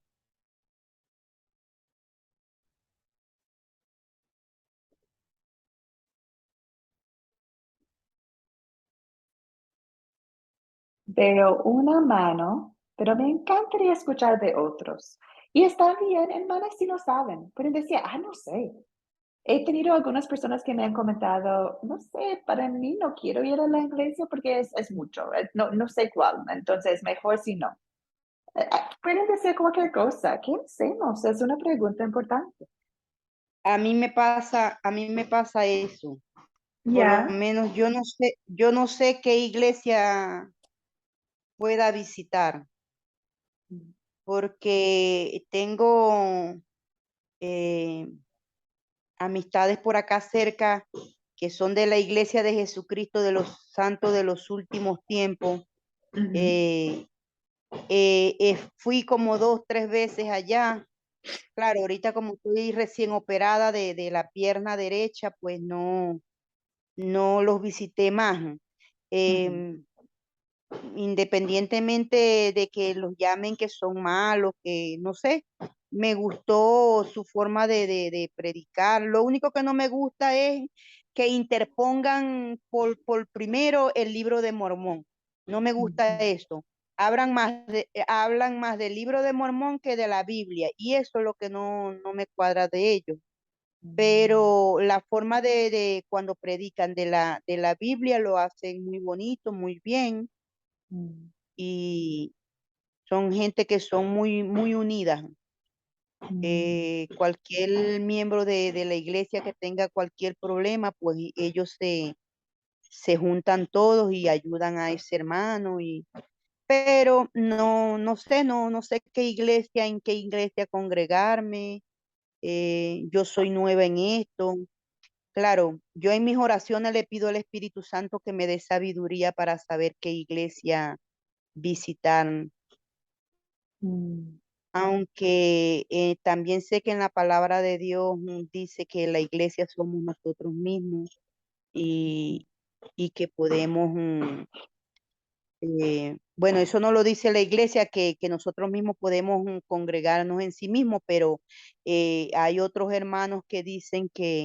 [SPEAKER 1] Veo una mano, pero me encantaría escuchar de otros. Y está bien, hermanas, si no saben. Pueden decir, no sé. He tenido algunas personas que me han comentado, no sé, para mí no quiero ir a la iglesia porque es mucho, no sé cuál, entonces mejor si no. Pueden decir cualquier cosa, ¿qué hacemos? Es una pregunta importante.
[SPEAKER 6] A mí me pasa eso. Por lo
[SPEAKER 1] Ya.
[SPEAKER 6] menos yo no sé qué iglesia pueda visitar, porque tengo amistades por acá cerca que son de la Iglesia de Jesucristo de los Santos de los Últimos Tiempos.
[SPEAKER 1] Ujú.
[SPEAKER 6] Fui como 2, 3 veces allá. Claro, ahorita como estoy recién operada de la pierna derecha, pues no los visité más. Em, Independientemente de que los llamen que son malos, que no sé, me gustó su forma de predicar. Lo único que no me gusta es que interpongan por primero el libro de Mormón. No me gusta eso. Hablan más del libro de Mormón que de la Biblia, y eso es lo que no me cuadra de ellos. pero la forma de cuando predican de la Biblia lo hacen muy bonito, muy bien, y son gente que son muy unidas. Cualquier miembro de la iglesia que tenga cualquier problema, pues ellos se juntan todos y ayudan a ese hermano, pero no sé en qué iglesia congregarme. Yo soy nueva en esto. Claro, yo en mis oraciones le pido al Espíritu Santo que me dé sabiduría para saber qué iglesia visitar, aunque también sé que en la palabra de Dios dice que la iglesia somos nosotros mismos y, y que podemos, bueno, eso no lo dice la iglesia, que nosotros mismos podemos congregarnos en sí mismos, pero hay otros hermanos cristianos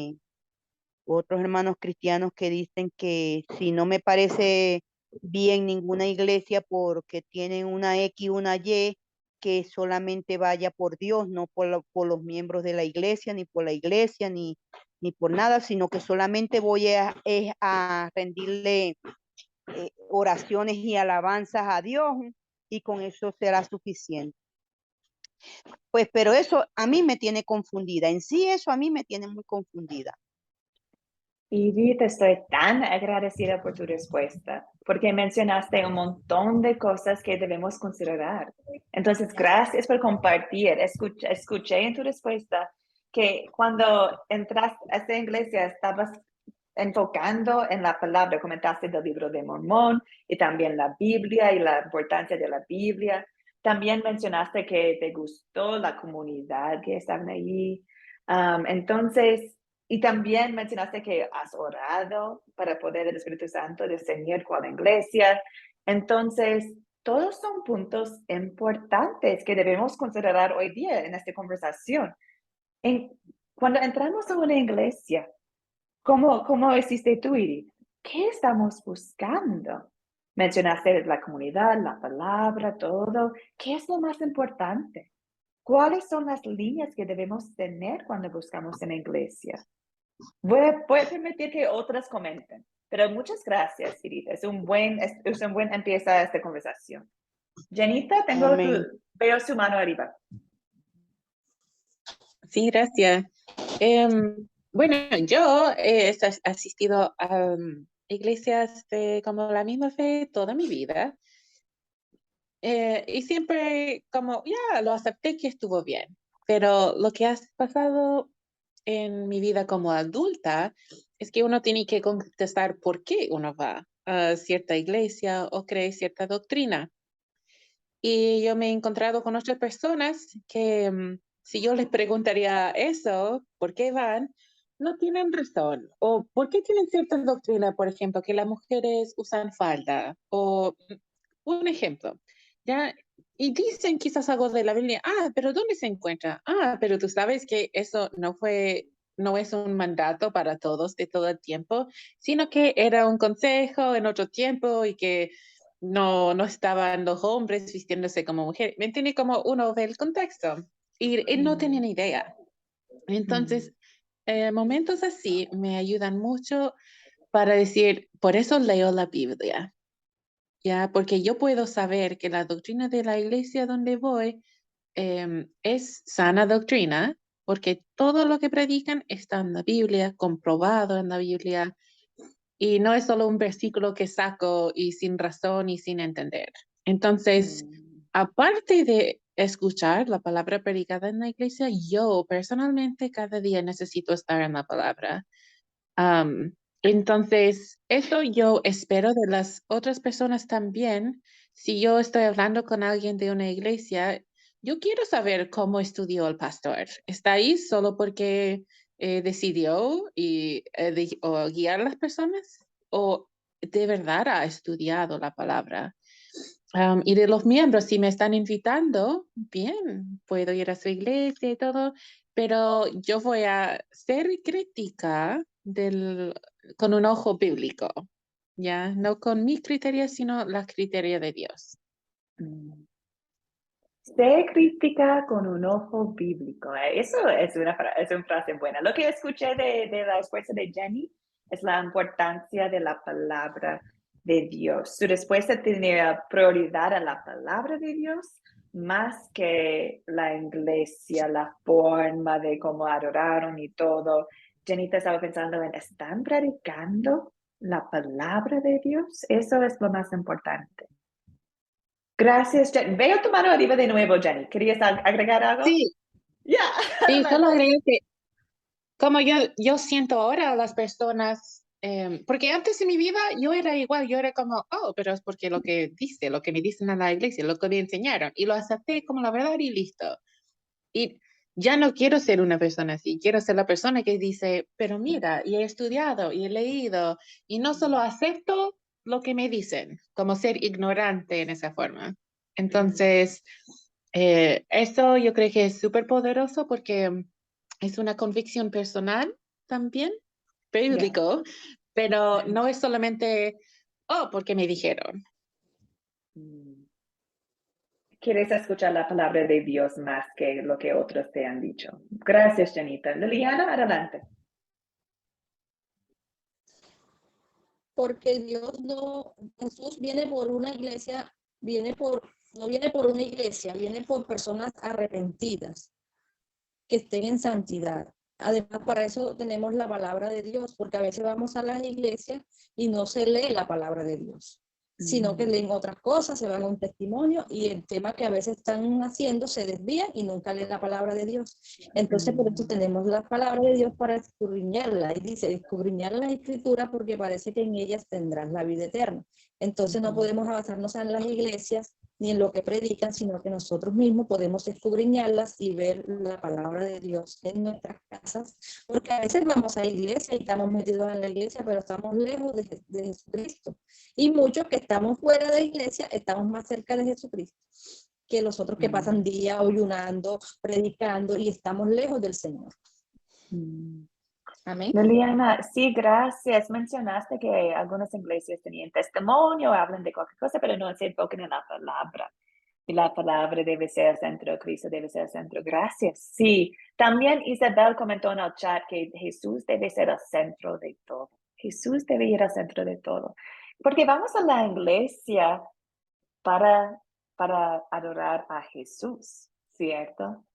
[SPEAKER 6] que dicen que si no me parece bien ninguna iglesia porque tienen una X, una Y, que solamente vaya por Dios, no por los miembros de la iglesia, ni por la iglesia, ni por nada, sino que solamente voy a rendirle oraciones y alabanzas a Dios y con eso será suficiente. Pues, pero eso a mí me tiene confundida. En sí, eso a mí me tiene muy confundida.
[SPEAKER 1] Edith, estoy tan agradecida por tu respuesta, porque mencionaste un montón de cosas que debemos considerar. Entonces, gracias por compartir. Escuché en tu respuesta que cuando entraste a esta iglesia estabas enfocando en la palabra, comentaste del libro de Mormón y también la Biblia y la importancia de la Biblia. También mencionaste que te gustó la comunidad que estaban allí. Entonces, y también mencionaste que has orado para poder el Espíritu Santo discernir cuál iglesia. Entonces, todos son puntos importantes que debemos considerar hoy día en esta conversación. Cuando entramos a una iglesia, ¿cómo hiciste tú, Edith? ¿Qué estamos buscando? Mencionaste la comunidad, la palabra, todo. ¿Qué es lo más importante? ¿Cuáles son las líneas que debemos tener cuando buscamos una iglesia? Voy a permitir que otras comenten, pero muchas gracias, Edith. Es un buen empieza a esta conversación. Janita,
[SPEAKER 6] Amén.
[SPEAKER 1] veo su mano arriba.
[SPEAKER 3] Sí, gracias. Bueno, yo he asistido a iglesias de como la misma fe toda mi vida. Y siempre como, ya, lo acepté que estuvo bien. Pero lo que ha pasado en mi vida como adulta es que uno tiene que contestar por qué uno va a cierta iglesia o cree cierta doctrina. Y yo me he encontrado con otras personas que si yo les preguntaría eso, ¿por qué van? No tienen razón. O ¿por qué tienen cierta doctrina, por ejemplo, que las mujeres usan falda? O un ejemplo, ¿ya? Y dicen quizás algo de la Biblia. Ah, pero ¿dónde se encuentra? Ah, pero tú sabes que eso no es un mandato para todos de todo el tiempo, sino que era un consejo en otro tiempo y que no estaban los hombres vistiéndose como mujeres. ¿Me entiende? Como uno ve el contexto. Y él no tenía ni idea. Entonces, momentos así me ayudan mucho para decir, por eso leo la Biblia, ¿ya? Porque yo puedo saber que la doctrina de la iglesia donde voy es sana doctrina, porque todo lo que predican está en la Biblia, comprobado en la Biblia, y no es solo un versículo que saco y sin razón y sin entender. Entonces, aparte de escuchar la palabra predicada en la iglesia, yo personalmente cada día necesito estar en la palabra. Entonces, eso yo espero de las otras personas también. Si yo estoy hablando con alguien de una iglesia, yo quiero saber cómo estudió el pastor. ¿Está ahí solo porque decidió o guiar a las personas? ¿O de verdad ha estudiado la palabra? Y de los miembros, si me están invitando, bien, puedo ir a su iglesia y todo, pero yo voy a ser crítica con un ojo bíblico, ¿ya? No con mis criterios, sino las criterios de Dios.
[SPEAKER 1] Se critica con un ojo bíblico. Eso es una frase buena. Lo que escuché de la respuesta de Jenny es la importancia de la palabra de Dios. Su respuesta tenía prioridad a la palabra de Dios más que la iglesia, la forma de cómo adoraron y todo. Jenny estaba pensando en, ¿están predicando la palabra de Dios? Eso es lo más importante. Gracias, Jenny. Veo tu mano arriba de nuevo, Jenny. ¿Querías agregar algo?
[SPEAKER 3] Sí,
[SPEAKER 1] Ya.
[SPEAKER 3] sí, solo agregué que como yo siento ahora a las personas, porque antes en mi vida yo era igual, yo era como, oh, pero es porque lo que dice, lo que me dicen en la iglesia, lo que me enseñaron, y lo acepté como la verdad y listo. Y ya no quiero ser una persona así, quiero ser la persona que dice, pero mira, y he estudiado, y he leído, y no solo acepto lo que me dicen, como ser ignorante en esa forma. Entonces, eso yo creo que es súper poderoso porque es una convicción personal también, bíblico, pero no es solamente, oh, porque me dijeron.
[SPEAKER 1] Quieres escuchar la palabra de Dios más que lo que otros te han dicho. Gracias, Janita. Liliana, adelante.
[SPEAKER 5] Porque Dios no, Jesús viene por una iglesia, no viene por una iglesia, viene por personas arrepentidas que estén en santidad. Además, para eso tenemos la palabra de Dios, porque a veces vamos a las iglesias y no se lee la palabra de Dios, sino que leen otras cosas, se van a un testimonio y el tema que a veces están haciendo se desvía y nunca leen la palabra de Dios. Entonces, por eso tenemos la palabra de Dios para escudriñarla. Y dice, escudriñar la escritura porque parece que en ellas tendrás la vida eterna. Entonces, no podemos basarnos en las iglesias ni en lo que predican, sino que nosotros mismos podemos escudriñarlas y ver la palabra de Dios en nuestras casas, porque a veces vamos a la iglesia y estamos metidos en la iglesia, pero estamos lejos de Jesucristo. Y muchos que estamos fuera de la iglesia estamos más cerca de Jesucristo que los otros que pasan días ayunando, predicando y estamos lejos del Señor. Amén.
[SPEAKER 1] Liliana, sí, gracias. Mencionaste que algunas iglesias tenían testimonio, hablan de cualquier cosa, pero no se enfocan en la palabra. Y la palabra debe ser el centro, Cristo debe ser el centro. Gracias. Sí, también Isabel comentó en el chat que Jesús debe ser el centro de todo. Jesús debe ir al centro de todo. Porque vamos a la iglesia para adorar a Jesús, ¿cierto?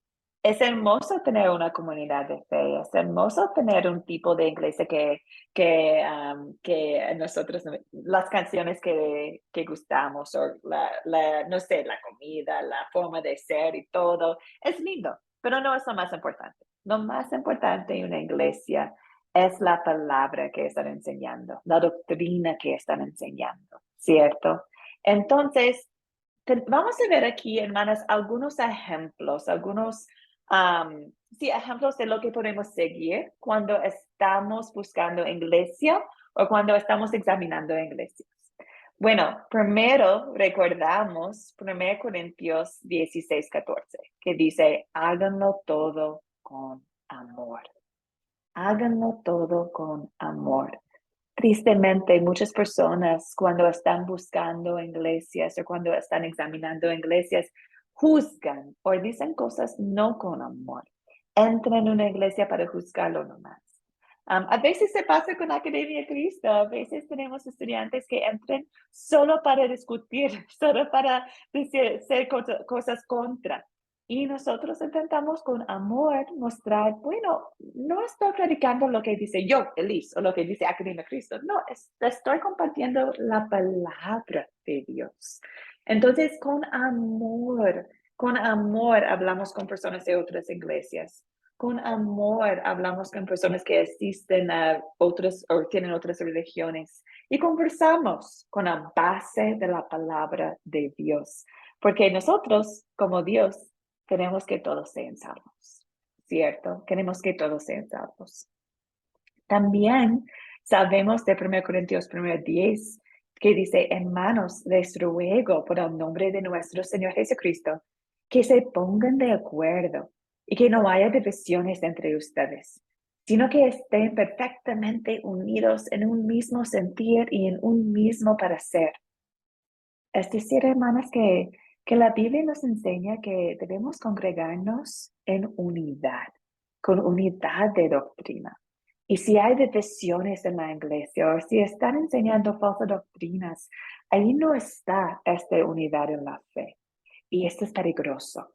[SPEAKER 1] Es hermoso tener una comunidad de fe, es hermoso tener un tipo de iglesia que nosotros, las canciones que gustamos, o no sé, la comida, la forma de ser y todo, es lindo, pero no es lo más importante. Lo más importante en una iglesia es la palabra que están enseñando, la doctrina que están enseñando, ¿cierto? Entonces, vamos a ver aquí, hermanas, algunos ejemplos, ejemplos de lo que podemos seguir cuando estamos buscando iglesia o cuando estamos examinando iglesias. Bueno, primero recordamos 1 Corintios 16:14, que dice, háganlo todo con amor. Háganlo todo con amor. Tristemente, muchas personas cuando están buscando iglesias o cuando están examinando iglesias, juzgan o dicen cosas no con amor. Entran en una iglesia para juzgarlo nomás. A veces se pasa con la Academia Cristo, a veces tenemos estudiantes que entran solo para discutir, solo para decir cosas contra. Y nosotros intentamos con amor mostrar, bueno, no estoy predicando lo que dice yo, Elise, o lo que dice Academia Cristo. No, estoy compartiendo la palabra de Dios. Entonces, con amor hablamos con personas de otras iglesias. Con amor hablamos con personas que asisten a otras o tienen otras religiones. Y conversamos con la base de la palabra de Dios. Porque nosotros, como Dios, queremos que todos sean salvos, ¿cierto? Queremos que todos sean salvos. También sabemos de 1 Corintios 1:10 que dice, hermanos, les ruego por el nombre de nuestro Señor Jesucristo que se pongan de acuerdo y que no haya divisiones entre ustedes, sino que estén perfectamente unidos en un mismo sentir y en un mismo parecer. Es decir, hermanas, que que la Biblia nos enseña que debemos congregarnos en unidad, con unidad de doctrina. Y si hay divisiones en la iglesia o si están enseñando falsas doctrinas, ahí no está esta unidad en la fe. Y esto es peligroso.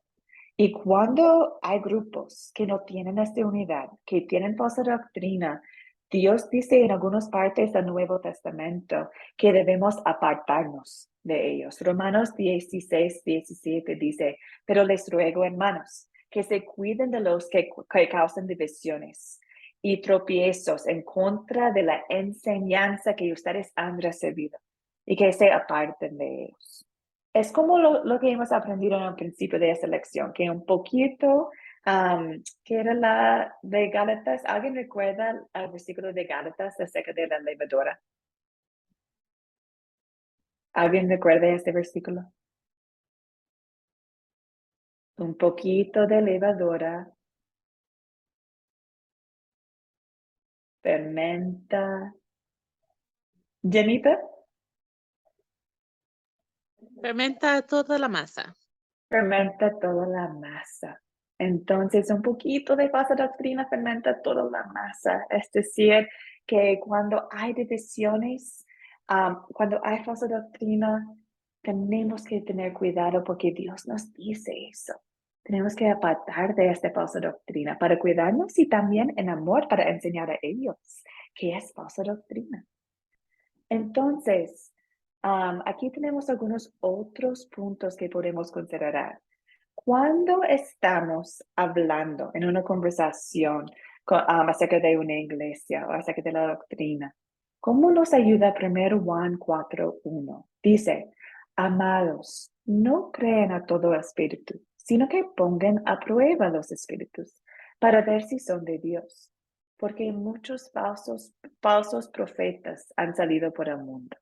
[SPEAKER 1] Y cuando hay grupos que no tienen esta unidad, que tienen falsa doctrina, Dios dice en algunas partes del Nuevo Testamento que debemos apartarnos de ellos. Romanos 16, 17 dice, pero les ruego, hermanos, que se cuiden de los que causan divisiones y tropiezos en contra de la enseñanza que ustedes han recibido y que se aparten de ellos. Es como lo que hemos aprendido en el principio de esta lección, que un poquito, que era la de Gálatas. ¿Alguien recuerda el versículo de Gálatas acerca de la levadura? ¿Alguien recuerda este versículo? Un poquito de levadura fermenta. Jennifer,
[SPEAKER 3] Fermenta toda la masa.
[SPEAKER 1] fermenta toda la masa. Entonces, un poquito de falsa doctrina fermenta toda la masa. Es decir, que cuando hay divisiones, cuando hay falsa doctrina, tenemos que tener cuidado porque Dios nos dice eso. Tenemos que apartar de esta falsa doctrina para cuidarnos y también en amor para enseñar a ellos que es falsa doctrina. Entonces, aquí tenemos algunos otros puntos que podemos considerar. Cuando estamos hablando en una conversación acerca de una iglesia o acerca de la doctrina, ¿cómo nos ayuda 1 Juan 4:1? Dice, amados, no crean a todo espíritu, sino que pongan a prueba los espíritus para ver si son de Dios, porque muchos falsos profetas han salido por el mundo.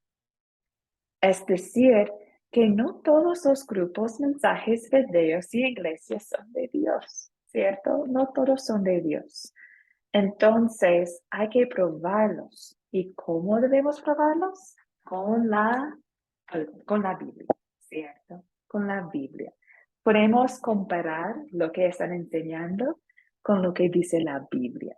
[SPEAKER 1] Es decir, que no todos los grupos, mensajes, videos y iglesias son de Dios, ¿cierto? No todos son de Dios. Entonces, hay que probarlos. ¿Y cómo debemos probarlos? Con la Biblia, ¿cierto? Con la Biblia. Podemos comparar lo que están enseñando con lo que dice la Biblia.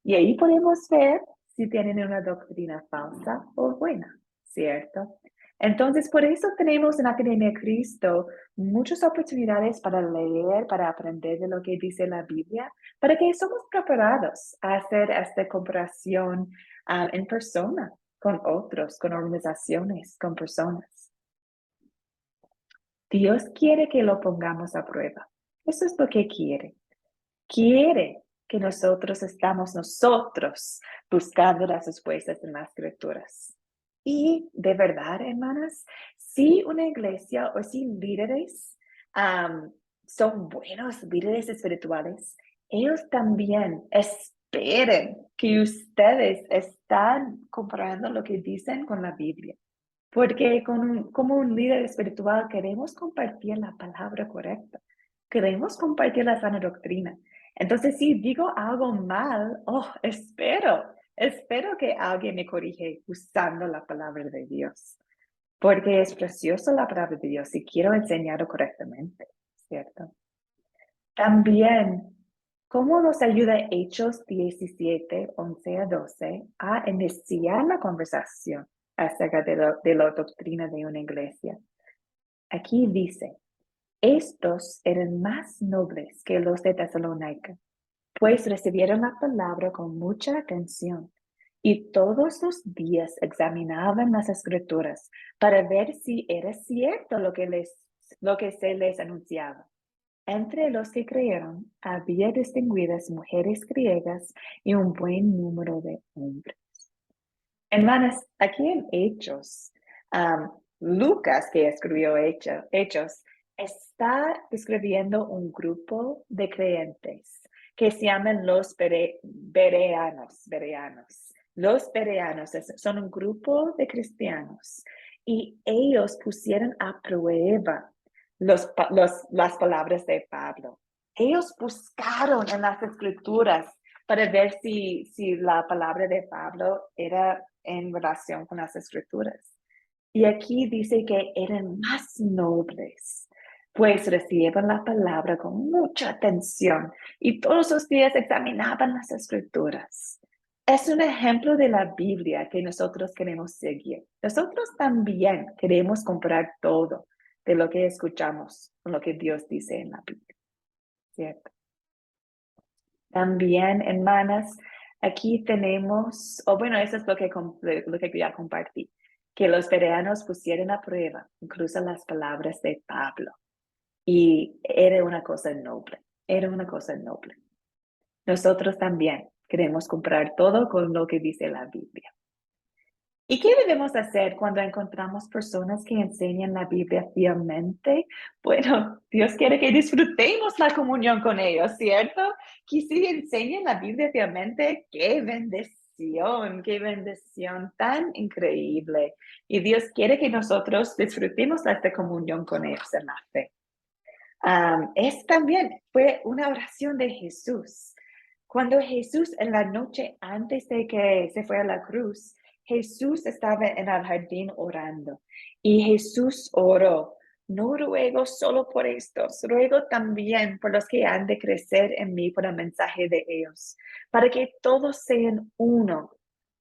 [SPEAKER 1] Y ahí podemos ver si tienen una doctrina falsa o buena, ¿cierto? Entonces, por eso tenemos en Academia Cristo muchas oportunidades para leer, para aprender de lo que dice la Biblia, para que somos preparados a hacer esta comparación en persona, con otros, con organizaciones, con personas. Dios quiere que lo pongamos a prueba. Eso es lo que quiere. Quiere que nosotros buscando las respuestas en las escrituras. Y de verdad, hermanas, si una iglesia o si líderes son buenos líderes espirituales, ellos también esperen que ustedes están comparando lo que dicen con la Biblia. Porque como un líder espiritual queremos compartir la palabra correcta. Queremos compartir la sana doctrina. Entonces, si digo algo mal, espero que alguien me corrige usando la palabra de Dios. Porque es preciosa la palabra de Dios y quiero enseñarlo correctamente, ¿cierto? También, ¿cómo nos ayuda Hechos 17, 11 a 12 a iniciar la conversación acerca de la doctrina de una iglesia? Aquí dice, estos eran más nobles que los de Tesalónica, pues recibieron la palabra con mucha atención y todos los días examinaban las escrituras para ver si era cierto lo que se les anunciaba. Entre los que creyeron había distinguidas mujeres griegas y un buen número de hombres. Hermanas, aquí en Hechos, Lucas, que escribió Hechos, está describiendo un grupo de creyentes que se llaman los bereanos. Los bereanos son un grupo de cristianos y ellos pusieron a prueba las palabras de Pablo. Ellos buscaron en las escrituras para ver si la palabra de Pablo era en relación con las escrituras. Y aquí dice que eran más nobles pues recibían la palabra con mucha atención y todos los días examinaban las escrituras. Es un ejemplo de la Biblia que nosotros queremos seguir. Nosotros también queremos comprar todo de lo que escuchamos, con lo que Dios dice en la Biblia, ¿cierto? También, hermanas, aquí tenemos, eso es lo que ya compartí, que los bereanos pusieron a prueba incluso las palabras de Pablo. Y era una cosa noble, era una cosa noble. Nosotros también queremos comprar todo con lo que dice la Biblia. ¿Y qué debemos hacer cuando encontramos personas que enseñan la Biblia fielmente? Bueno, Dios quiere que disfrutemos la comunión con ellos, ¿cierto? Que si enseñan la Biblia fielmente, qué bendición tan increíble. Y Dios quiere que nosotros disfrutemos esta comunión con ellos en la fe. También fue una oración de Jesús. Cuando Jesús en la noche antes de que se fuera a la cruz, Jesús estaba en el jardín orando y Jesús oró. No ruego solo por estos, ruego también por los que han de crecer en mí por el mensaje de ellos, para que todos sean uno.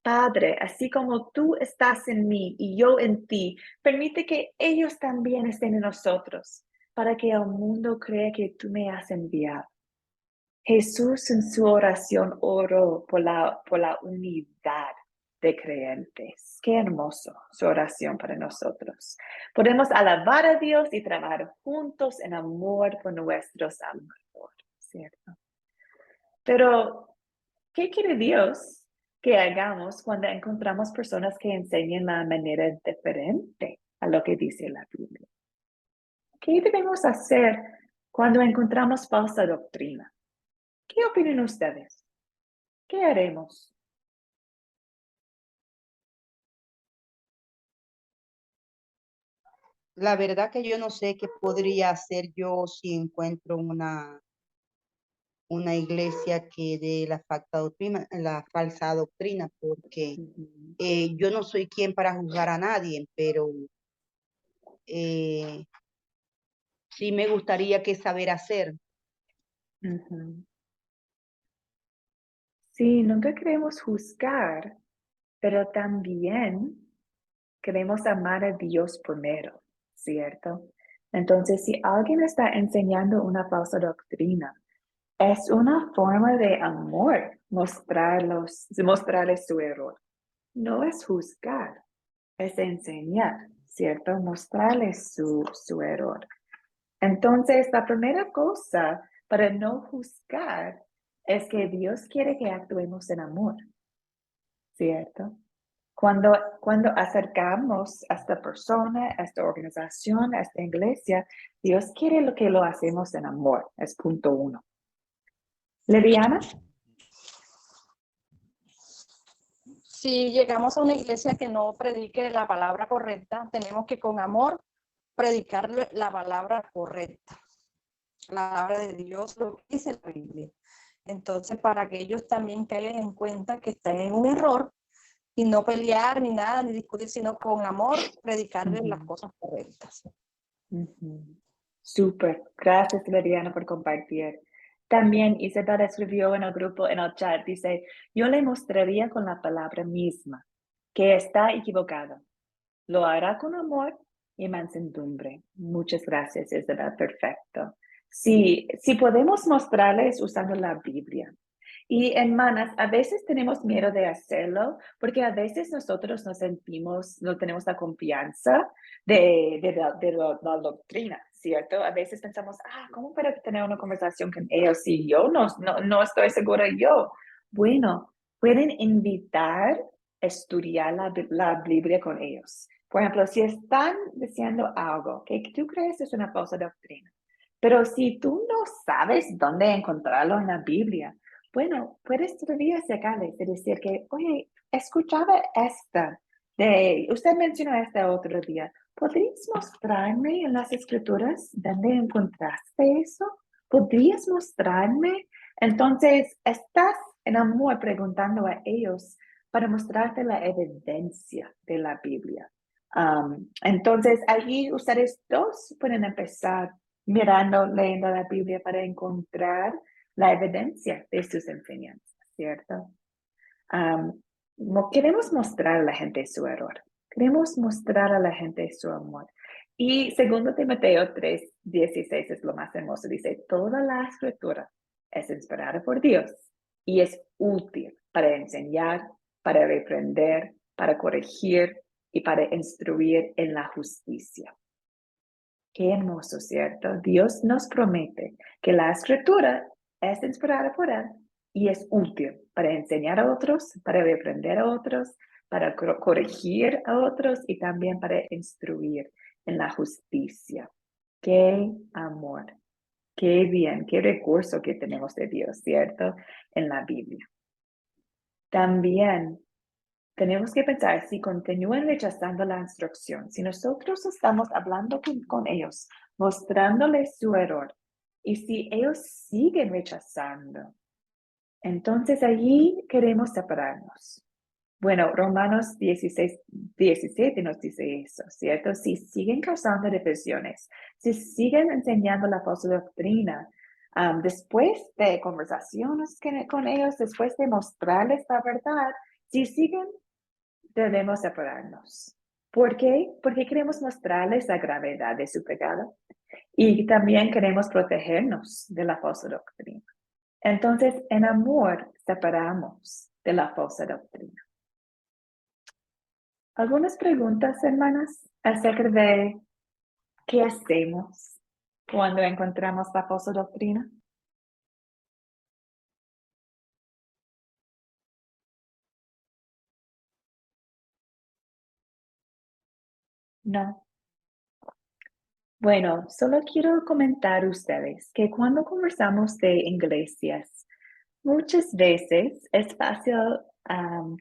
[SPEAKER 1] Padre, así como tú estás en mí y yo en ti, permite que ellos también estén en nosotros, para que el mundo crea que tú me has enviado. Jesús en su oración oró por la unidad de creyentes. Qué hermoso su oración para nosotros. Podemos alabar a Dios y trabajar juntos en amor por nuestro Salvador, ¿cierto? Pero, ¿qué quiere Dios que hagamos cuando encontramos personas que enseñan de manera diferente a lo que dice la Biblia? ¿Qué debemos hacer cuando encontramos falsa doctrina? ¿Qué opinan ustedes? ¿Qué haremos?
[SPEAKER 6] La verdad que yo no sé qué podría hacer yo si encuentro una iglesia que dé la falsa doctrina, porque yo no soy quien para juzgar a nadie, pero sí me gustaría que saber hacer.
[SPEAKER 1] Sí, nunca queremos juzgar, pero también queremos amar a Dios primero, ¿cierto? Entonces, si alguien está enseñando una falsa doctrina, es una forma de amor mostrarles su error. No es juzgar, es enseñar, ¿cierto? Mostrarles su error. Entonces, la primera cosa para no juzgar es que Dios quiere que actuemos en amor, ¿cierto? Cuando acercamos a esta persona, a esta organización, a esta iglesia, Dios quiere que lo hacemos en amor, es punto 1. Leviana.
[SPEAKER 5] Si llegamos a una iglesia que no predique la palabra correcta, tenemos que con amor predicar la palabra correcta, la palabra de Dios, lo que dice la Biblia. Entonces, para que ellos también caigan en cuenta que están en un error y no pelear ni nada, ni discutir, sino con amor predicarles las cosas correctas.
[SPEAKER 1] Súper, gracias Leviana por compartir. También Isabel escribió en el grupo, en el chat, dice, yo le mostraría con la palabra misma que está equivocado. Lo hará con amor y mansedumbre. Muchas gracias, Isabel, perfecto. Sí, podemos mostrarles usando la Biblia. Y hermanas, a veces tenemos miedo de hacerlo porque a veces nosotros nos sentimos, no tenemos la confianza de la doctrina, ¿cierto? A veces pensamos, ¿cómo puedo tener una conversación con ellos si yo no estoy segura yo? Bueno, pueden invitar a estudiar la Biblia con ellos. Por ejemplo, si están diciendo algo que tú crees es una falsa doctrina, pero si tú no sabes dónde encontrarlo en la Biblia, bueno, puedes todavía sacarles y decir que, oye, escuchaba usted mencionó esta otro día. ¿Podrías mostrarme en las escrituras dónde encontraste eso? ¿Podrías mostrarme? Entonces, estás en amor preguntando a ellos para mostrarte la evidencia de la Biblia. Entonces, allí ustedes dos pueden empezar mirando, leyendo la Biblia para encontrar la evidencia de sus enseñanzas, ¿cierto? No queremos mostrar a la gente su error. Queremos mostrar a la gente su amor. Y segundo Timoteo 3:16 es lo más hermoso. Dice, toda la escritura es inspirada por Dios y es útil para enseñar, para reprender, para corregir y para instruir en la justicia. Qué hermoso, ¿cierto? Dios nos promete que la escritura es inspirada por Él y es útil para enseñar a otros, para reprender a otros, para corregir a otros y también para instruir en la justicia. Qué amor, qué bien, qué recurso que tenemos de Dios, ¿cierto? En la Biblia. También tenemos que pensar si continúan rechazando la instrucción, si nosotros estamos hablando con ellos, mostrándoles su error, y si ellos siguen rechazando, entonces allí queremos separarnos. Bueno, Romanos 16:17 nos dice eso, ¿cierto? Si siguen causando divisiones, si siguen enseñando la falsa doctrina, después de conversaciones con ellos, después de mostrarles la verdad, si siguen debemos separarnos. ¿Por qué? Porque queremos mostrarles la gravedad de su pecado y también queremos protegernos de la falsa doctrina. Entonces, en amor, separamos de la falsa doctrina. ¿Algunas preguntas, hermanas, acerca de qué hacemos cuando encontramos la falsa doctrina? No. Bueno, solo quiero comentar a ustedes que cuando conversamos de iglesias, muchas veces es fácil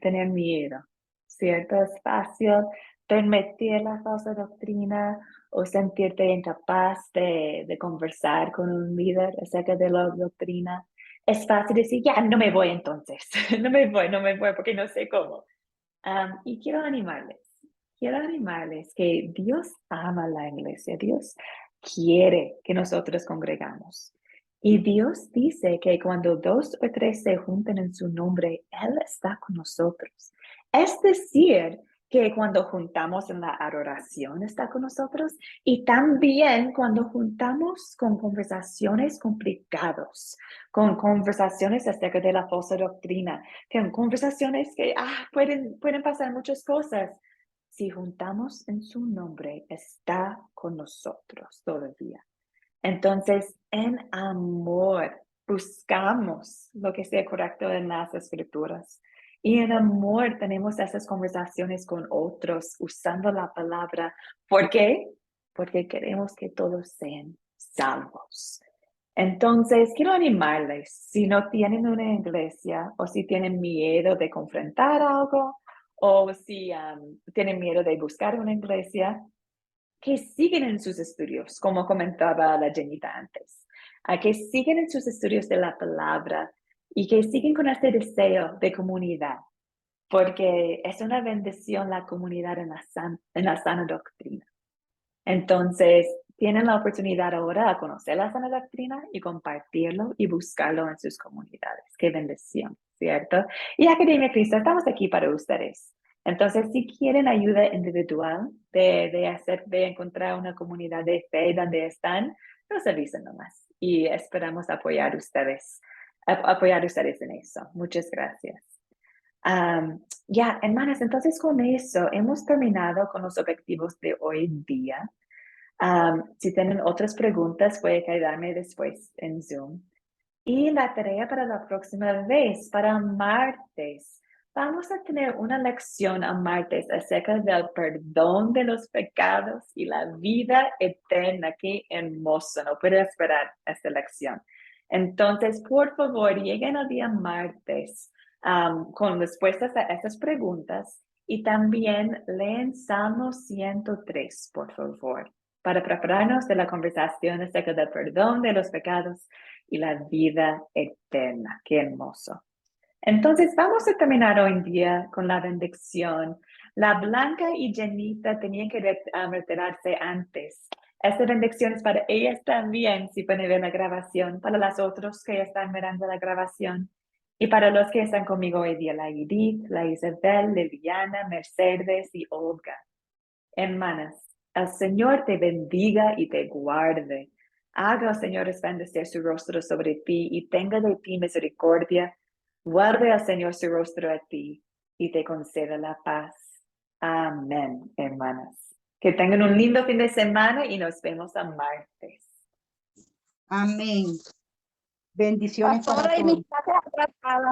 [SPEAKER 1] tener miedo, ¿cierto? Es fácil permitir la falsa doctrina o sentirte incapaz de conversar con un líder acerca de la doctrina. Es fácil decir, ya, no me voy entonces, no me voy porque no sé cómo. Y quiero animarles que Dios ama la iglesia, Dios quiere que nosotros congregamos. Y Dios dice que cuando 2 o 3 se juntan en su nombre, Él está con nosotros. Es decir, que cuando juntamos en la adoración está con nosotros y también cuando juntamos con conversaciones complicadas, con conversaciones acerca de la falsa doctrina, con conversaciones que pueden pasar muchas cosas. Si juntamos en su nombre, está con nosotros todavía. Entonces, en amor, buscamos lo que sea correcto en las escrituras. Y en amor tenemos esas conversaciones con otros usando la palabra. ¿Por qué? Porque queremos que todos sean salvos. Entonces, quiero animarles, si no tienen una iglesia o si tienen miedo de confrontar algo o si tienen miedo de buscar una iglesia, que siguen en sus estudios, como comentaba la Jenita antes, que siguen en sus estudios de la palabra y que siguen con este deseo de comunidad, porque es una bendición la comunidad en la sana doctrina. Entonces, tienen la oportunidad ahora a conocer la sana doctrina y compartirlo y buscarlo en sus comunidades. Qué bendición, ¿cierto? Y Academia Cristo, estamos aquí para ustedes. Entonces, si quieren ayuda individual de encontrar una comunidad de fe donde están, nos avisen nomás y esperamos apoyar ustedes en eso. Muchas gracias. Hermanas, entonces con eso hemos terminado con los objetivos de hoy día. Si tienen otras preguntas, pueden quedarme después en Zoom. Y la tarea para la próxima vez, para martes, vamos a tener una lección a martes acerca del perdón de los pecados y la vida eterna. Qué hermoso, no puedo esperar esta lección. Entonces, por favor, lleguen al día martes con respuestas a estas preguntas y también leen Salmo 103, por favor, para prepararnos de la conversación acerca del perdón de los pecados y la vida eterna. Qué hermoso. Entonces, vamos a terminar hoy en día con la bendición. La Blanca y Jenita tenían que retirarse antes. Esta bendición es para ellas también, si pueden ver la grabación, para las otras que están mirando la grabación, y para los que están conmigo hoy día, la Edith, la Isabel, Liliana, Mercedes y Olga. Hermanas, el Señor te bendiga y te guarde. Haga el Señor resplandecer su rostro sobre ti y tenga de ti misericordia. Guarde al Señor su rostro a ti y te conceda la paz. Amén, hermanas. Que tengan un lindo fin de semana y nos vemos el martes.
[SPEAKER 6] Amén. Bendiciones para
[SPEAKER 5] Pastora, y
[SPEAKER 6] todos.
[SPEAKER 5] mis clases atrasadas.